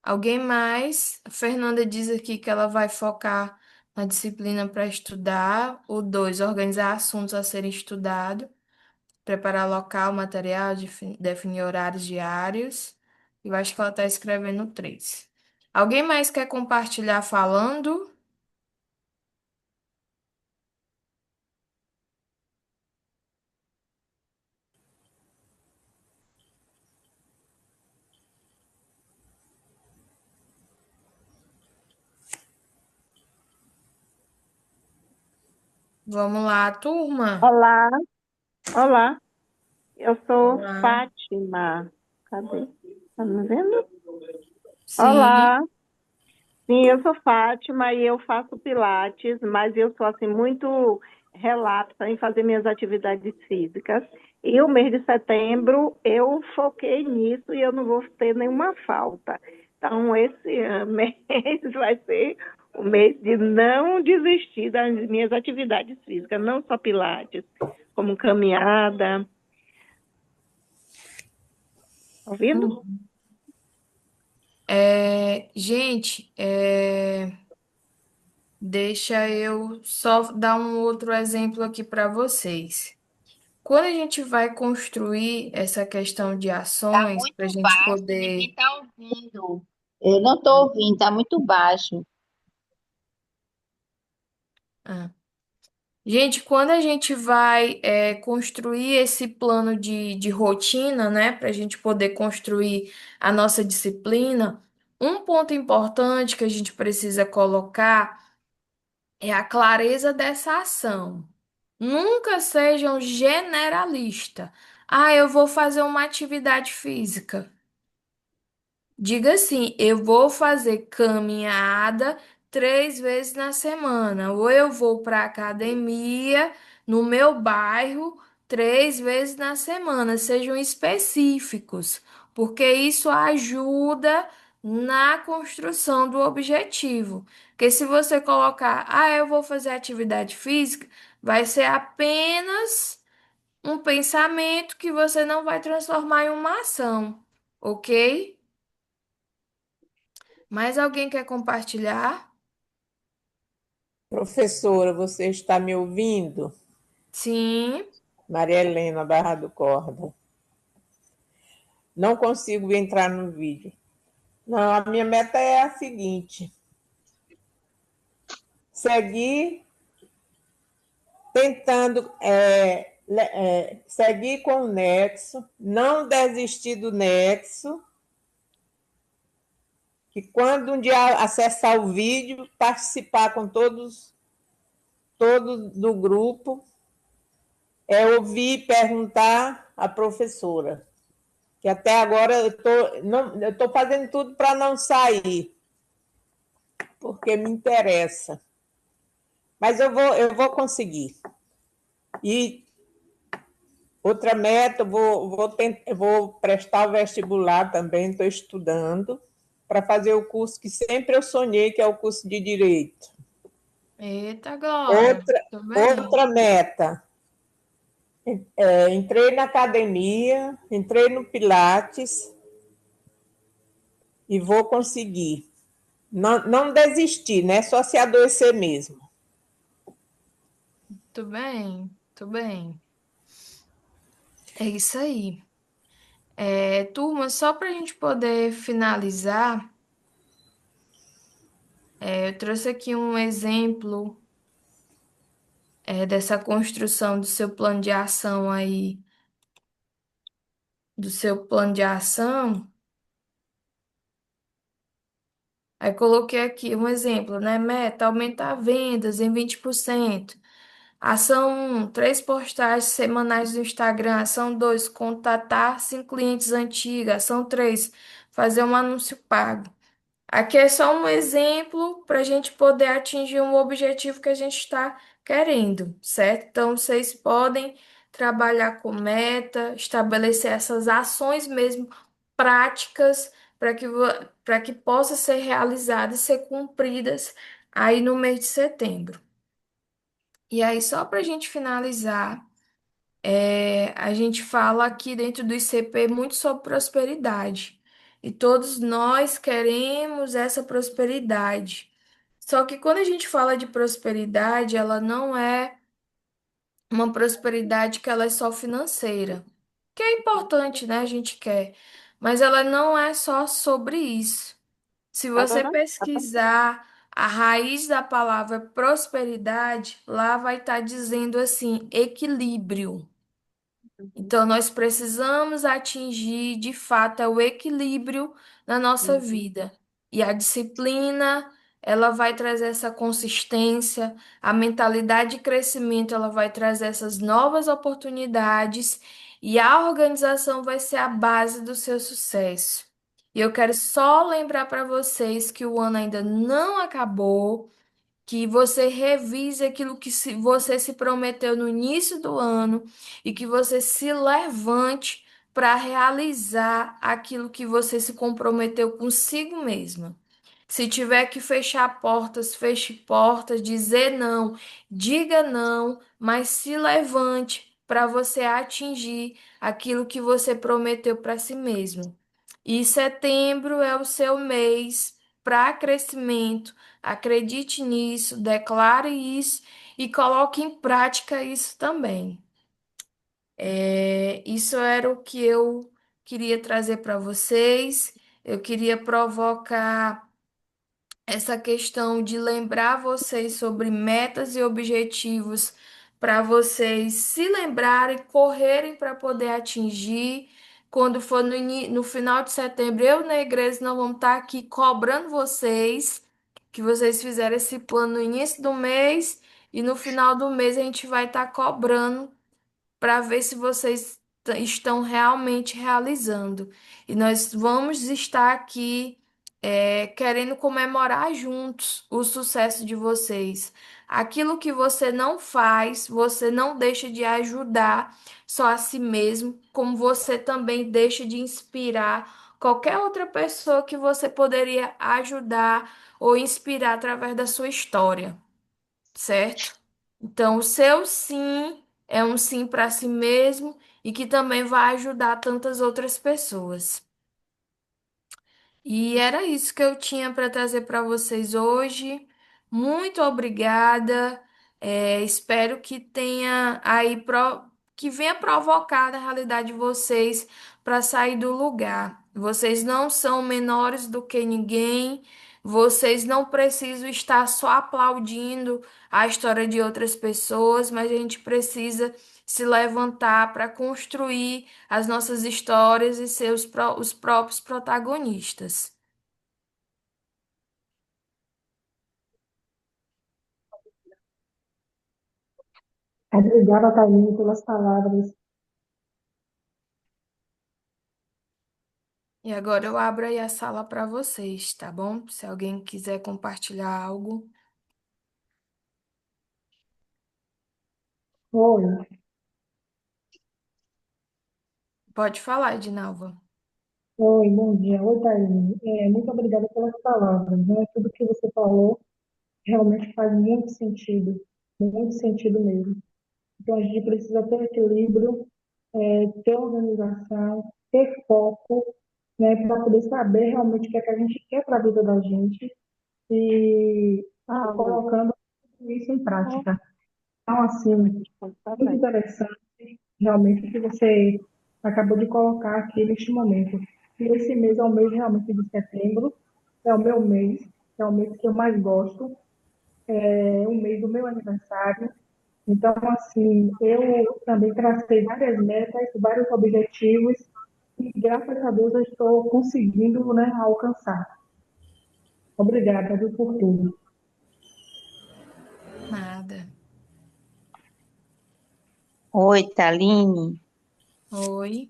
Alguém mais? A Fernanda diz aqui que ela vai focar na disciplina para estudar. O 2, organizar assuntos a serem estudados. Preparar local, material, definir horários diários. Eu acho que ela está escrevendo o 3. Alguém mais quer compartilhar falando? Vamos lá, turma. Olá, olá, eu sou Olá. Fátima. Cadê? Tá me vendo? Sim. Olá, sim, eu sou Fátima e eu faço Pilates, mas eu sou assim muito relapsa em fazer minhas atividades físicas. E o mês de setembro eu foquei nisso e eu não vou ter nenhuma falta. Então, esse mês vai ser o mês de não desistir das minhas atividades físicas, não só Pilates, como caminhada. Tá ouvindo? Gente, deixa eu só dar um outro exemplo aqui para vocês. Quando a gente vai construir essa questão de Tá ações, para a muito gente baixo, poder. ninguém tá ouvindo. Eu não tô ouvindo, tá muito baixo. Ah. Gente, quando a gente vai construir esse plano de rotina, né, para a gente poder construir a nossa disciplina, um ponto importante que a gente precisa colocar é a clareza dessa ação. Nunca seja um generalista. Ah, eu vou fazer uma atividade física. Diga assim, eu vou fazer caminhada 3 vezes na semana. Ou eu vou para a academia no meu bairro 3 vezes na semana. Sejam específicos, porque isso ajuda na construção do objetivo. Porque se você colocar, eu vou fazer atividade física, vai ser apenas um pensamento que você não vai transformar em uma ação, ok? Mais alguém quer compartilhar? Professora, você está me ouvindo? Sim. Maria Helena, Barra do Corda. Não consigo entrar no vídeo. Não, a minha meta é a seguinte: seguir tentando seguir com o Nexo, não desistir do Nexo, que quando um dia acessar o vídeo, participar com todos do grupo, ouvir e perguntar à professora. Que até agora eu estou fazendo tudo para não sair, porque me interessa. Mas eu vou conseguir. E outra meta, eu vou prestar o vestibular também, estou estudando, para fazer o curso que sempre eu sonhei, que é o curso de Direito. Eita, Glória. Tudo bem. Outra meta, entrei na academia, entrei no Pilates e vou conseguir. Não desistir, né? Só se adoecer mesmo. Tudo bem. Tudo bem. É isso aí. Turma, só para a gente poder finalizar, eu trouxe aqui um exemplo, dessa construção do seu plano de ação aí, do seu plano de ação. Aí coloquei aqui um exemplo, né? Meta, aumentar vendas em 20%. Ação 1, 3 postagens semanais no Instagram. Ação 2, contatar 5 clientes antigos. Ação 3, fazer um anúncio pago. Aqui é só um exemplo para a gente poder atingir um objetivo que a gente está querendo, certo? Então, vocês podem trabalhar com meta, estabelecer essas ações mesmo práticas para que possa ser realizadas e ser cumpridas aí no mês de setembro. E aí, só para a gente finalizar, a gente fala aqui dentro do ICP muito sobre prosperidade. E todos nós queremos essa prosperidade. Só que quando a gente fala de prosperidade, ela não é uma prosperidade que ela é só financeira. Que é importante, né? A gente quer. Mas ela não é só sobre isso. Se você pesquisar a raiz da palavra prosperidade, lá vai estar dizendo assim, equilíbrio. Então, nós precisamos atingir, de fato, o equilíbrio na nossa vida. E a disciplina, ela vai trazer essa consistência, a mentalidade de crescimento, ela vai trazer essas novas oportunidades, e a organização vai ser a base do seu sucesso. E eu quero só lembrar para vocês que o ano ainda não acabou, que você revise aquilo que você se prometeu no início do ano e que você se levante para realizar aquilo que você se comprometeu consigo mesma. Se tiver que fechar portas, feche portas, dizer não, diga não, mas se levante para você atingir aquilo que você prometeu para si mesmo. E setembro é o seu mês para crescimento. Acredite nisso, declare isso e coloque em prática isso também. Isso era o que eu queria trazer para vocês. Eu queria provocar essa questão de lembrar vocês sobre metas e objetivos para vocês se lembrarem, correrem para poder atingir. Quando for no final de setembro, eu na igreja não vamos estar aqui cobrando vocês, que vocês fizeram esse plano no início do mês e no final do mês a gente vai estar cobrando para ver se vocês estão realmente realizando. E nós vamos estar aqui querendo comemorar juntos o sucesso de vocês. Aquilo que você não faz, você não deixa de ajudar só a si mesmo, como você também deixa de inspirar qualquer outra pessoa que você poderia ajudar ou inspirar através da sua história, certo? Então, o seu sim é um sim para si mesmo e que também vai ajudar tantas outras pessoas. E era isso que eu tinha para trazer para vocês hoje. Muito obrigada. Espero que tenha que venha provocar na realidade de vocês para sair do lugar. Vocês não são menores do que ninguém. Vocês não precisam estar só aplaudindo a história de outras pessoas, mas a gente precisa se levantar para construir as nossas histórias e ser os próprios protagonistas. Obrigada, Thaline, pelas palavras. E agora eu abro aí a sala para vocês, tá bom? Se alguém quiser compartilhar algo, Oi, pode falar, Edinalva. oi, bom dia. Oi, Thaline. Muito obrigada pelas palavras, né? Tudo que você falou realmente faz muito sentido mesmo. Então, a gente precisa ter equilíbrio, ter organização, ter foco, né, para poder saber realmente o que a gente quer para a vida da gente e colocando tudo isso em prática. Então, assim, muito interessante realmente o que você acabou de colocar aqui neste momento. E esse mês é o mês realmente de setembro, é o meu mês, é o mês que eu mais gosto, é o mês do meu aniversário. Então, assim, eu também tracei várias metas, vários objetivos, e graças a Deus eu estou conseguindo, né, alcançar. Obrigada, viu, por tudo. Nada. Oi, Taline. Oi.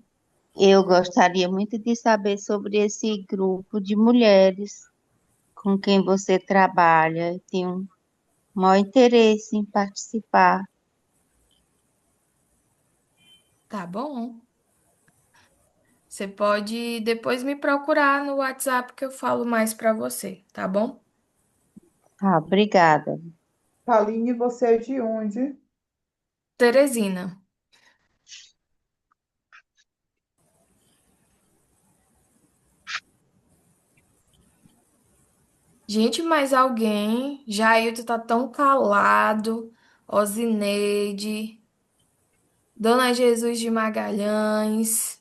Eu gostaria muito de saber sobre esse grupo de mulheres com quem você trabalha. Eu tenho um maior interesse em participar. Tá bom. Você pode depois me procurar no WhatsApp que eu falo mais para você, tá bom? Tá, obrigada. Aline, você é de onde? Teresina. Gente, mais alguém? Jailton tá tão calado. Osineide. Dona Jesus de Magalhães.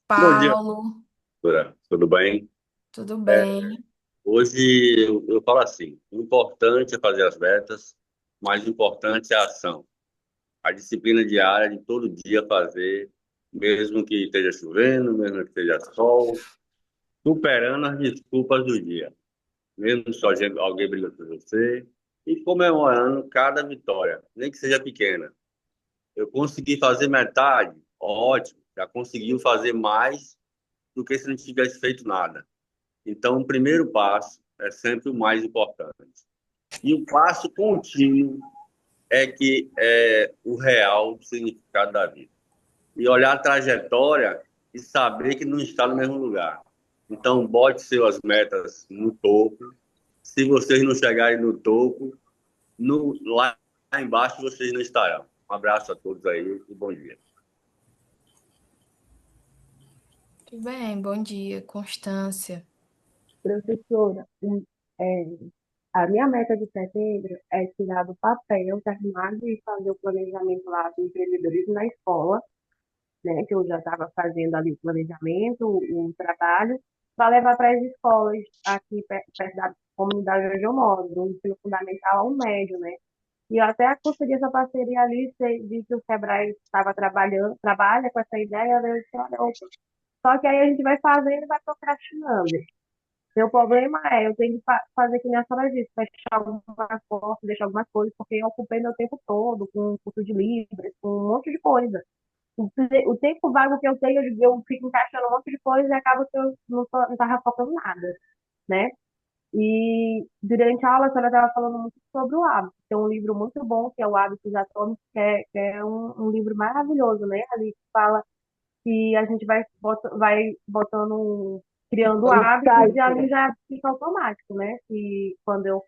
Bom dia, Paulo. doutora. Tudo bem? Tudo É, bem? hoje eu falo assim: o importante é fazer as metas, mas o importante é a ação. A disciplina diária de todo dia fazer, mesmo que esteja chovendo, mesmo que esteja sol, superando as desculpas do dia. Mesmo só alguém brigando com você e comemorando cada vitória, nem que seja pequena. Eu consegui fazer metade, ótimo. Já conseguiu fazer mais do que se não tivesse feito nada. Então, o primeiro passo é sempre o mais importante. E o passo contínuo é que é o real significado da vida. E olhar a trajetória e saber que não está no mesmo lugar. Então, bote suas metas no topo. Se vocês não chegarem no topo, lá embaixo vocês não estarão. Um abraço a todos aí e bom dia. Tudo bem, bom dia, Constância. Professora, é, a minha meta de setembro é tirar do papel, terminar de fazer o planejamento lá do empreendedorismo na escola, né, que eu já estava fazendo ali o planejamento, o trabalho, para levar para as escolas aqui perto da comunidade onde eu moro, do ensino fundamental ao médio, né? E eu até consegui essa parceria ali, vi que o Sebrae estava trabalhando, trabalha com essa ideia, né? Eu disse, olha, opa. Só que aí a gente vai fazendo e vai procrastinando. Meu problema é, eu tenho que fazer que nem a senhora disse, fechar algumas portas, deixar algumas coisas, porque eu ocupei meu tempo todo com curso de Libras, com um monte de coisa. o tempo vago que eu tenho, eu fico encaixando um monte de coisa e acaba que eu não tava focando nada, né? E durante a aula a senhora estava falando muito sobre o hábito. Tem um livro muito bom, que é o Hábitos Atômicos, que é um livro maravilhoso, né? Ali fala que a gente vai botando, criando hábitos e ali já fica automático, né? E quando eu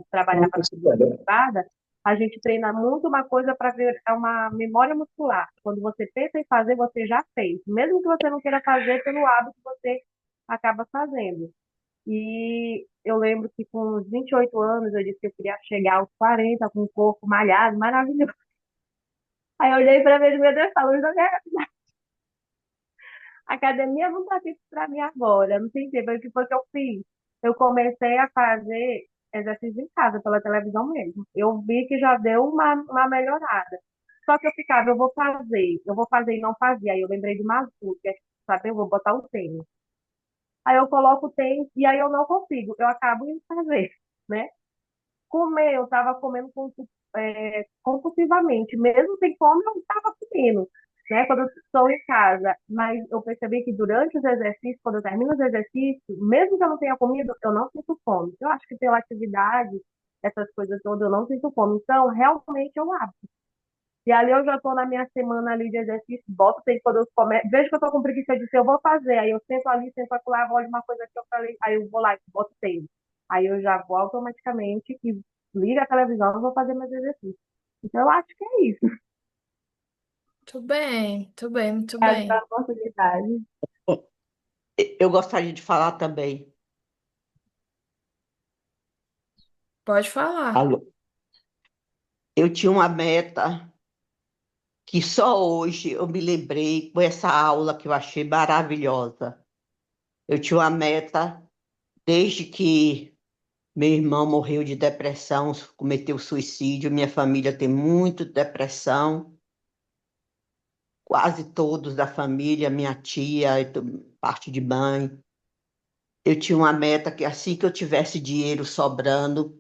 trabalhava na segunda privada, a gente treina muito uma coisa para ver é uma memória muscular. Quando você pensa em fazer, você já fez. Mesmo que você não queira fazer, pelo hábito você acaba fazendo. E eu lembro que com uns 28 anos eu disse que eu queria chegar aos 40 com o corpo malhado, maravilhoso. Aí eu olhei para ver, meu Deus, a luz da minha a academia não está feita para mim agora, não tem tempo. O que foi que eu fiz? Eu comecei a fazer exercício em casa, pela televisão mesmo. Eu vi que já deu uma melhorada. Só que eu ficava, eu vou fazer e não fazia. Aí eu lembrei de uma azul, que é, sabe, eu vou botar o tênis. Aí eu coloco o tênis e aí eu não consigo, eu acabo indo fazer, né? Comer, eu estava comendo compulsivamente, mesmo sem fome, eu estava comendo, né? Quando eu estou em casa, mas eu percebi que durante os exercícios, quando eu termino os exercícios, mesmo que eu não tenha comido, eu não sinto fome. Eu acho que pela atividade, essas coisas todas, eu não sinto fome. Então, realmente é um hábito. E ali eu já estou na minha semana ali de exercício, boto, tem quando eu começo, vejo que eu estou com preguiça de ser, eu vou fazer. Aí eu sento ali, sento lá, olho uma coisa que eu falei, aí eu vou lá e boto tênis. Aí eu já vou automaticamente e ligo a televisão e vou fazer meus exercícios. Então eu acho que é isso. Muito bem, muito bem, muito Essa é bem. a oportunidade. Eu gostaria de falar também. Pode falar. Alô. Eu tinha uma meta que só hoje eu me lembrei com essa aula que eu achei maravilhosa. Eu tinha uma meta desde que meu irmão morreu de depressão, cometeu suicídio. Minha família tem muito depressão, quase todos da família, minha tia, parte de mãe. Eu tinha uma meta que assim que eu tivesse dinheiro sobrando,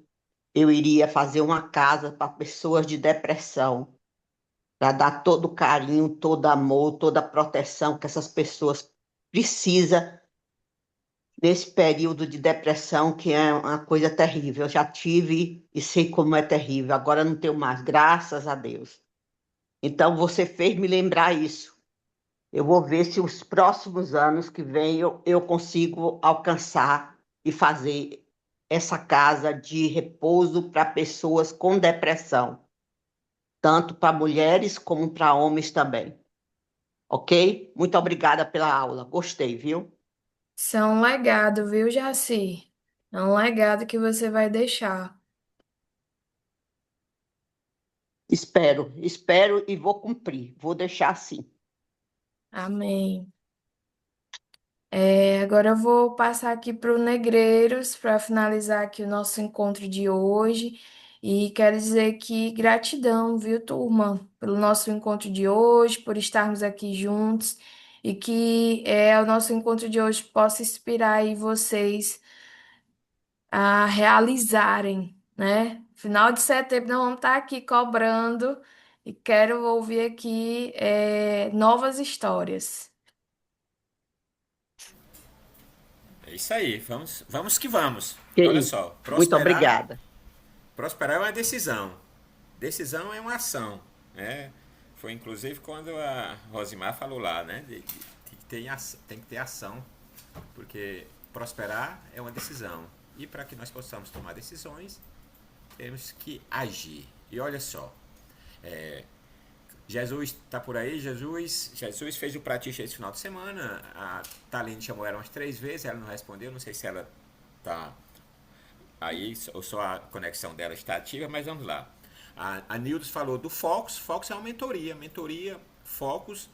eu iria fazer uma casa para pessoas de depressão, para dar todo o carinho, todo amor, toda a proteção que essas pessoas precisam nesse período de depressão, que é uma coisa terrível. Eu já tive e sei como é terrível. Agora não tenho mais, graças a Deus. Então você fez me lembrar isso. Eu vou ver se os próximos anos que vem eu consigo alcançar e fazer essa casa de repouso para pessoas com depressão, tanto para mulheres como para homens também. Ok? Muito obrigada pela aula. Gostei, viu? Isso é um legado, viu, Jaci? É um legado que você vai deixar. Espero e vou cumprir. Vou deixar assim. Amém. Agora eu vou passar aqui para o Negreiros para finalizar aqui o nosso encontro de hoje. E quero dizer que gratidão, viu, turma, pelo nosso encontro de hoje, por estarmos aqui juntos e que o nosso encontro de hoje possa inspirar aí vocês a realizarem, né? Final de setembro nós vamos estar aqui cobrando e quero ouvir aqui novas histórias. É isso aí, vamos que vamos. Que Olha isso. só, Muito obrigada. prosperar é uma decisão. Decisão é uma ação, né? Foi inclusive quando a Rosimar falou lá, né? Tem que ter ação, porque prosperar é uma decisão. E para que nós possamos tomar decisões, temos que agir. E olha só, Jesus está por aí, Jesus fez o pratiche esse final de semana. A Taline chamou ela umas 3 vezes, ela não respondeu, não sei se ela está aí ou só a conexão dela está ativa, mas vamos lá. A Nildes falou do Focus. Focus é uma mentoria Focus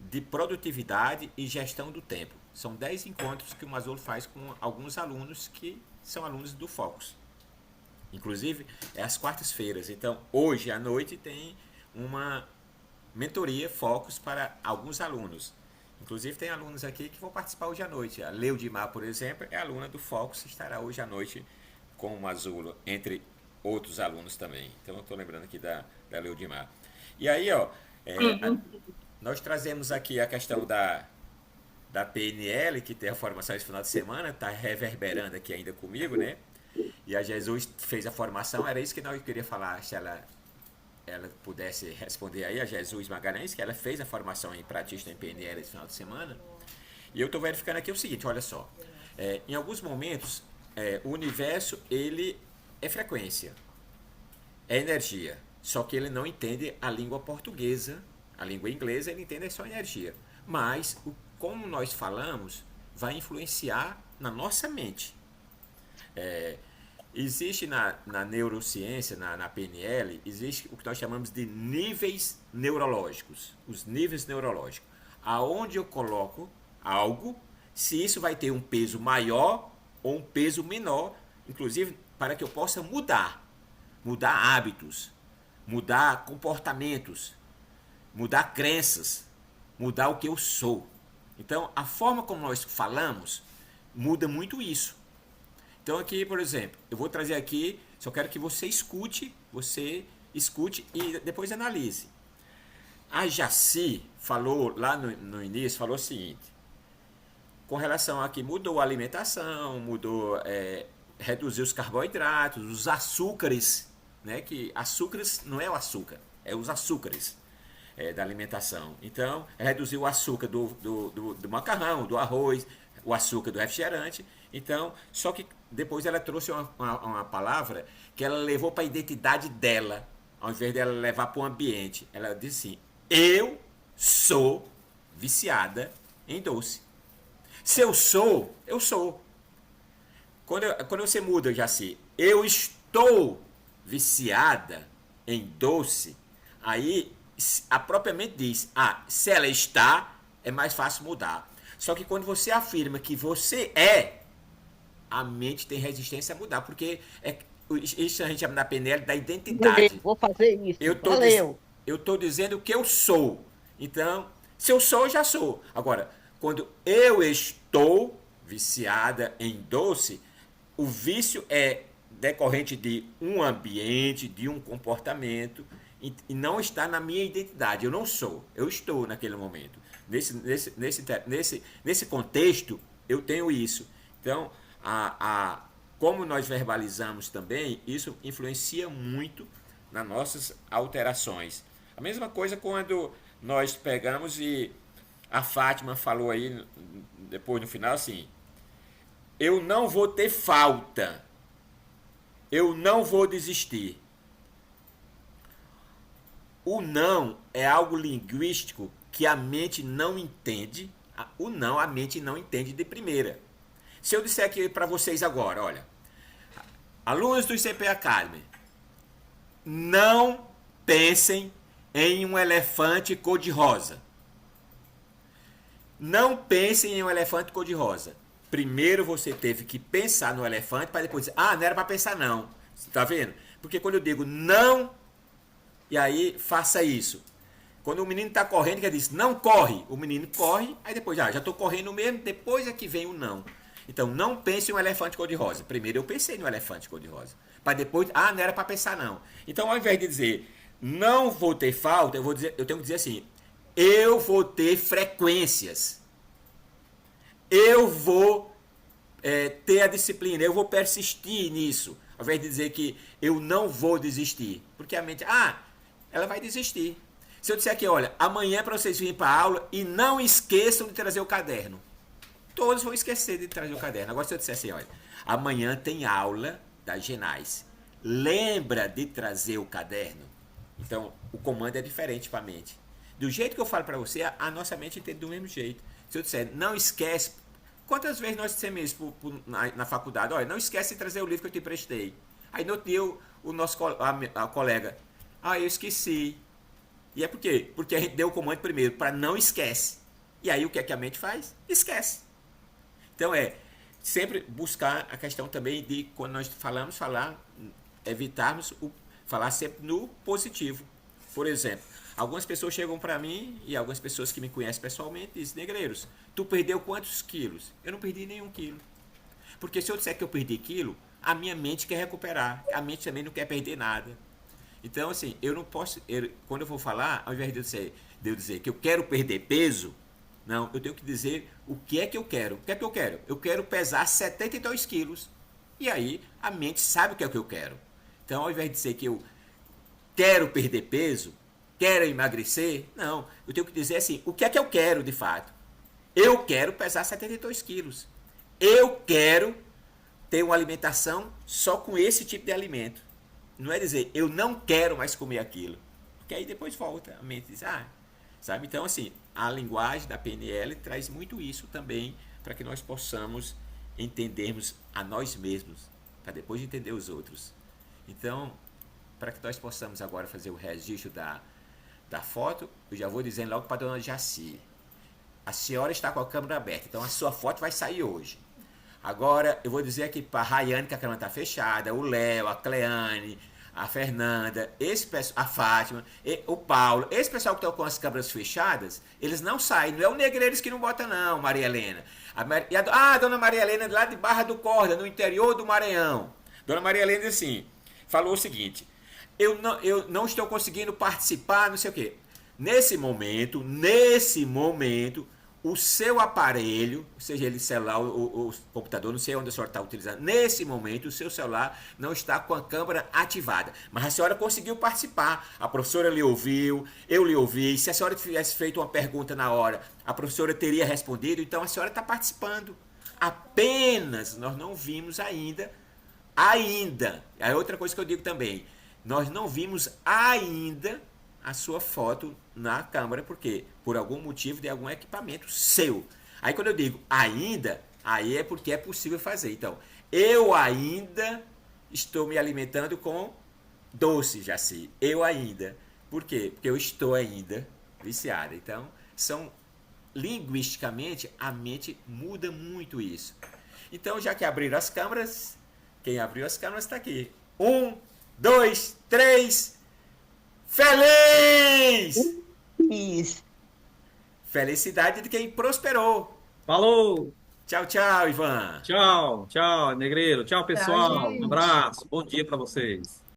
de produtividade e gestão do tempo. São 10 encontros que o Masolo faz com alguns alunos que são alunos do Focus. Inclusive, é às quartas-feiras. Então, hoje à noite tem uma mentoria Focus para alguns alunos. Inclusive, tem alunos aqui que vão participar hoje à noite. A Leudimar, por exemplo, é aluna do Focus e estará hoje à noite com o Masolo, entre outros alunos também. Então, eu estou lembrando aqui da Leudimar. E aí, ó, Nós trazemos aqui a questão da PNL, que tem a formação esse final de semana, está reverberando aqui ainda comigo, né? E a Jesus fez a formação, era isso que nós queria falar, se ela pudesse responder aí, a Jesus Magalhães, que ela fez a formação em pratista em PNL esse final de semana. E eu estou verificando aqui o seguinte, olha só, em alguns momentos, o universo, ele é frequência, é energia, só que ele não entende a língua portuguesa, a língua inglesa, ele entende só energia. Mas, como nós falamos, vai influenciar na nossa mente. Existe na neurociência, na PNL, existe o que nós chamamos de níveis neurológicos. Os níveis neurológicos. Aonde eu coloco algo, se isso vai ter um peso maior ou um peso menor, inclusive para que eu possa mudar hábitos, mudar comportamentos, mudar crenças, mudar o que eu sou. Então, a forma como nós falamos muda muito isso. Então, aqui, por exemplo, eu vou trazer aqui, só quero que você escute e depois analise. A Jaci falou lá no início, falou o seguinte, com relação a que mudou a alimentação, reduziu os carboidratos, os açúcares, né? Que açúcares não é o açúcar, é os açúcares da alimentação. Então, reduziu o açúcar do macarrão, do arroz, o açúcar do refrigerante. Então, só que depois ela trouxe uma palavra que ela levou para a identidade dela, ao invés dela levar para o ambiente. Ela disse assim, eu sou viciada em doce. Se eu sou, eu sou. Quando você muda, Jaci, eu estou viciada em doce, aí a própria mente diz, se ela está, é mais fácil mudar. Só que quando você afirma que você a mente tem resistência a mudar, porque isso a gente chama na PNL da identidade. Vou fazer isso. Eu estou dizendo que eu sou. Então, se eu sou, eu já sou. Agora, quando eu estou viciada em doce, o vício é decorrente de um ambiente, de um comportamento, e não está na minha identidade. Eu não sou, eu estou naquele momento. Nesse contexto, eu tenho isso. Então, como nós verbalizamos também, isso influencia muito nas nossas alterações. A mesma coisa quando nós pegamos e a Fátima falou aí, depois no final, assim, eu não vou ter falta, eu não vou desistir. O não é algo linguístico que a mente não entende. O não, a mente não entende de primeira. Se eu disser aqui para vocês agora, olha, alunos do ICP Academy, não pensem em um elefante cor-de-rosa. Não pensem em um elefante cor-de-rosa. Primeiro você teve que pensar no elefante para depois dizer, não era para pensar não. Tá vendo? Porque quando eu digo não, e aí faça isso. Quando o menino está correndo, que diz, não corre. O menino corre, aí depois, já estou correndo mesmo, depois é que vem o não. Então, não pense em um elefante cor-de-rosa. Primeiro eu pensei no elefante cor-de-rosa. Para depois, não era para pensar não. Então, ao invés de dizer, não vou ter falta, eu tenho que dizer assim, eu vou ter frequências. Eu vou ter a disciplina, eu vou persistir nisso. Ao invés de dizer que eu não vou desistir. Porque a mente, ela vai desistir. Se eu disser aqui, olha, amanhã é para vocês virem para a aula e não esqueçam de trazer o caderno. Todos vão esquecer de trazer o caderno. Agora se eu disser assim, olha, amanhã tem aula das Genais. Lembra de trazer o caderno? Então, o comando é diferente para a mente. Do jeito que eu falo para você, a nossa mente entende do mesmo jeito. Se eu disser, não esquece... Quantas vezes nós dissemos isso na faculdade? Olha, não esquece de trazer o livro que eu te emprestei. Aí no outro dia o nosso colega, eu esqueci. E é por quê? Porque a gente deu o comando primeiro, para não esquece. E aí o que é que a mente faz? Esquece. Então sempre buscar a questão também de, quando nós evitarmos falar sempre no positivo. Por exemplo, algumas pessoas chegam para mim, e algumas pessoas que me conhecem pessoalmente, dizem, Negreiros, tu perdeu quantos quilos? Eu não perdi nenhum quilo. Porque se eu disser que eu perdi quilo, a minha mente quer recuperar. A mente também não quer perder nada. Então, assim, eu não posso. Quando eu vou falar, ao invés de eu dizer que eu quero perder peso, não, eu tenho que dizer o que é que eu quero. O que é que eu quero? Eu quero pesar 72 quilos. E aí a mente sabe o que é que eu quero. Então, ao invés de dizer que eu quero perder peso, quero emagrecer, não. Eu tenho que dizer assim, o que é que eu quero de fato? Eu quero pesar 72 quilos. Eu quero ter uma alimentação só com esse tipo de alimento. Não é dizer, eu não quero mais comer aquilo. Porque aí depois volta, a mente diz, sabe? Então, assim, a linguagem da PNL traz muito isso também para que nós possamos entendermos a nós mesmos, para depois entender os outros. Então, para que nós possamos agora fazer o registro da foto, eu já vou dizendo logo para a dona Jaci. A senhora está com a câmera aberta, então a sua foto vai sair hoje. Agora, eu vou dizer aqui para a Rayane que a câmera está fechada, o Léo, a Cleane, a Fernanda, a Fátima, o Paulo. Esse pessoal que estão com as câmeras fechadas, eles não saem. Não é o Negreiros que não bota não, Maria Helena. A dona Maria Helena lá de Barra do Corda, no interior do Maranhão. Dona Maria Helena assim, falou o seguinte, eu não estou conseguindo participar, não sei o quê. Nesse momento, o seu aparelho, seja ele celular ou computador, não sei onde a senhora está utilizando, nesse momento o seu celular não está com a câmera ativada. Mas a senhora conseguiu participar, a professora lhe ouviu, eu lhe ouvi. Se a senhora tivesse feito uma pergunta na hora, a professora teria respondido, então a senhora está participando. Apenas nós não vimos ainda. É outra coisa que eu digo também, nós não vimos ainda a sua foto na câmera, porque por algum motivo de algum equipamento seu. Aí quando eu digo ainda, aí é porque é possível fazer. Então, eu ainda estou me alimentando com doce, Jaci. Eu ainda. Por quê? Porque eu estou ainda viciada. Então, linguisticamente, a mente muda muito isso. Então, já que abriram as câmeras, quem abriu as câmeras está aqui. 1, 2, 3... Feliz! Isso. Felicidade de quem prosperou. Falou! Tchau, tchau, Ivan. Tchau, tchau, Negreiro. Tchau, Tchau, pessoal. Um gente. abraço. Bom dia para vocês.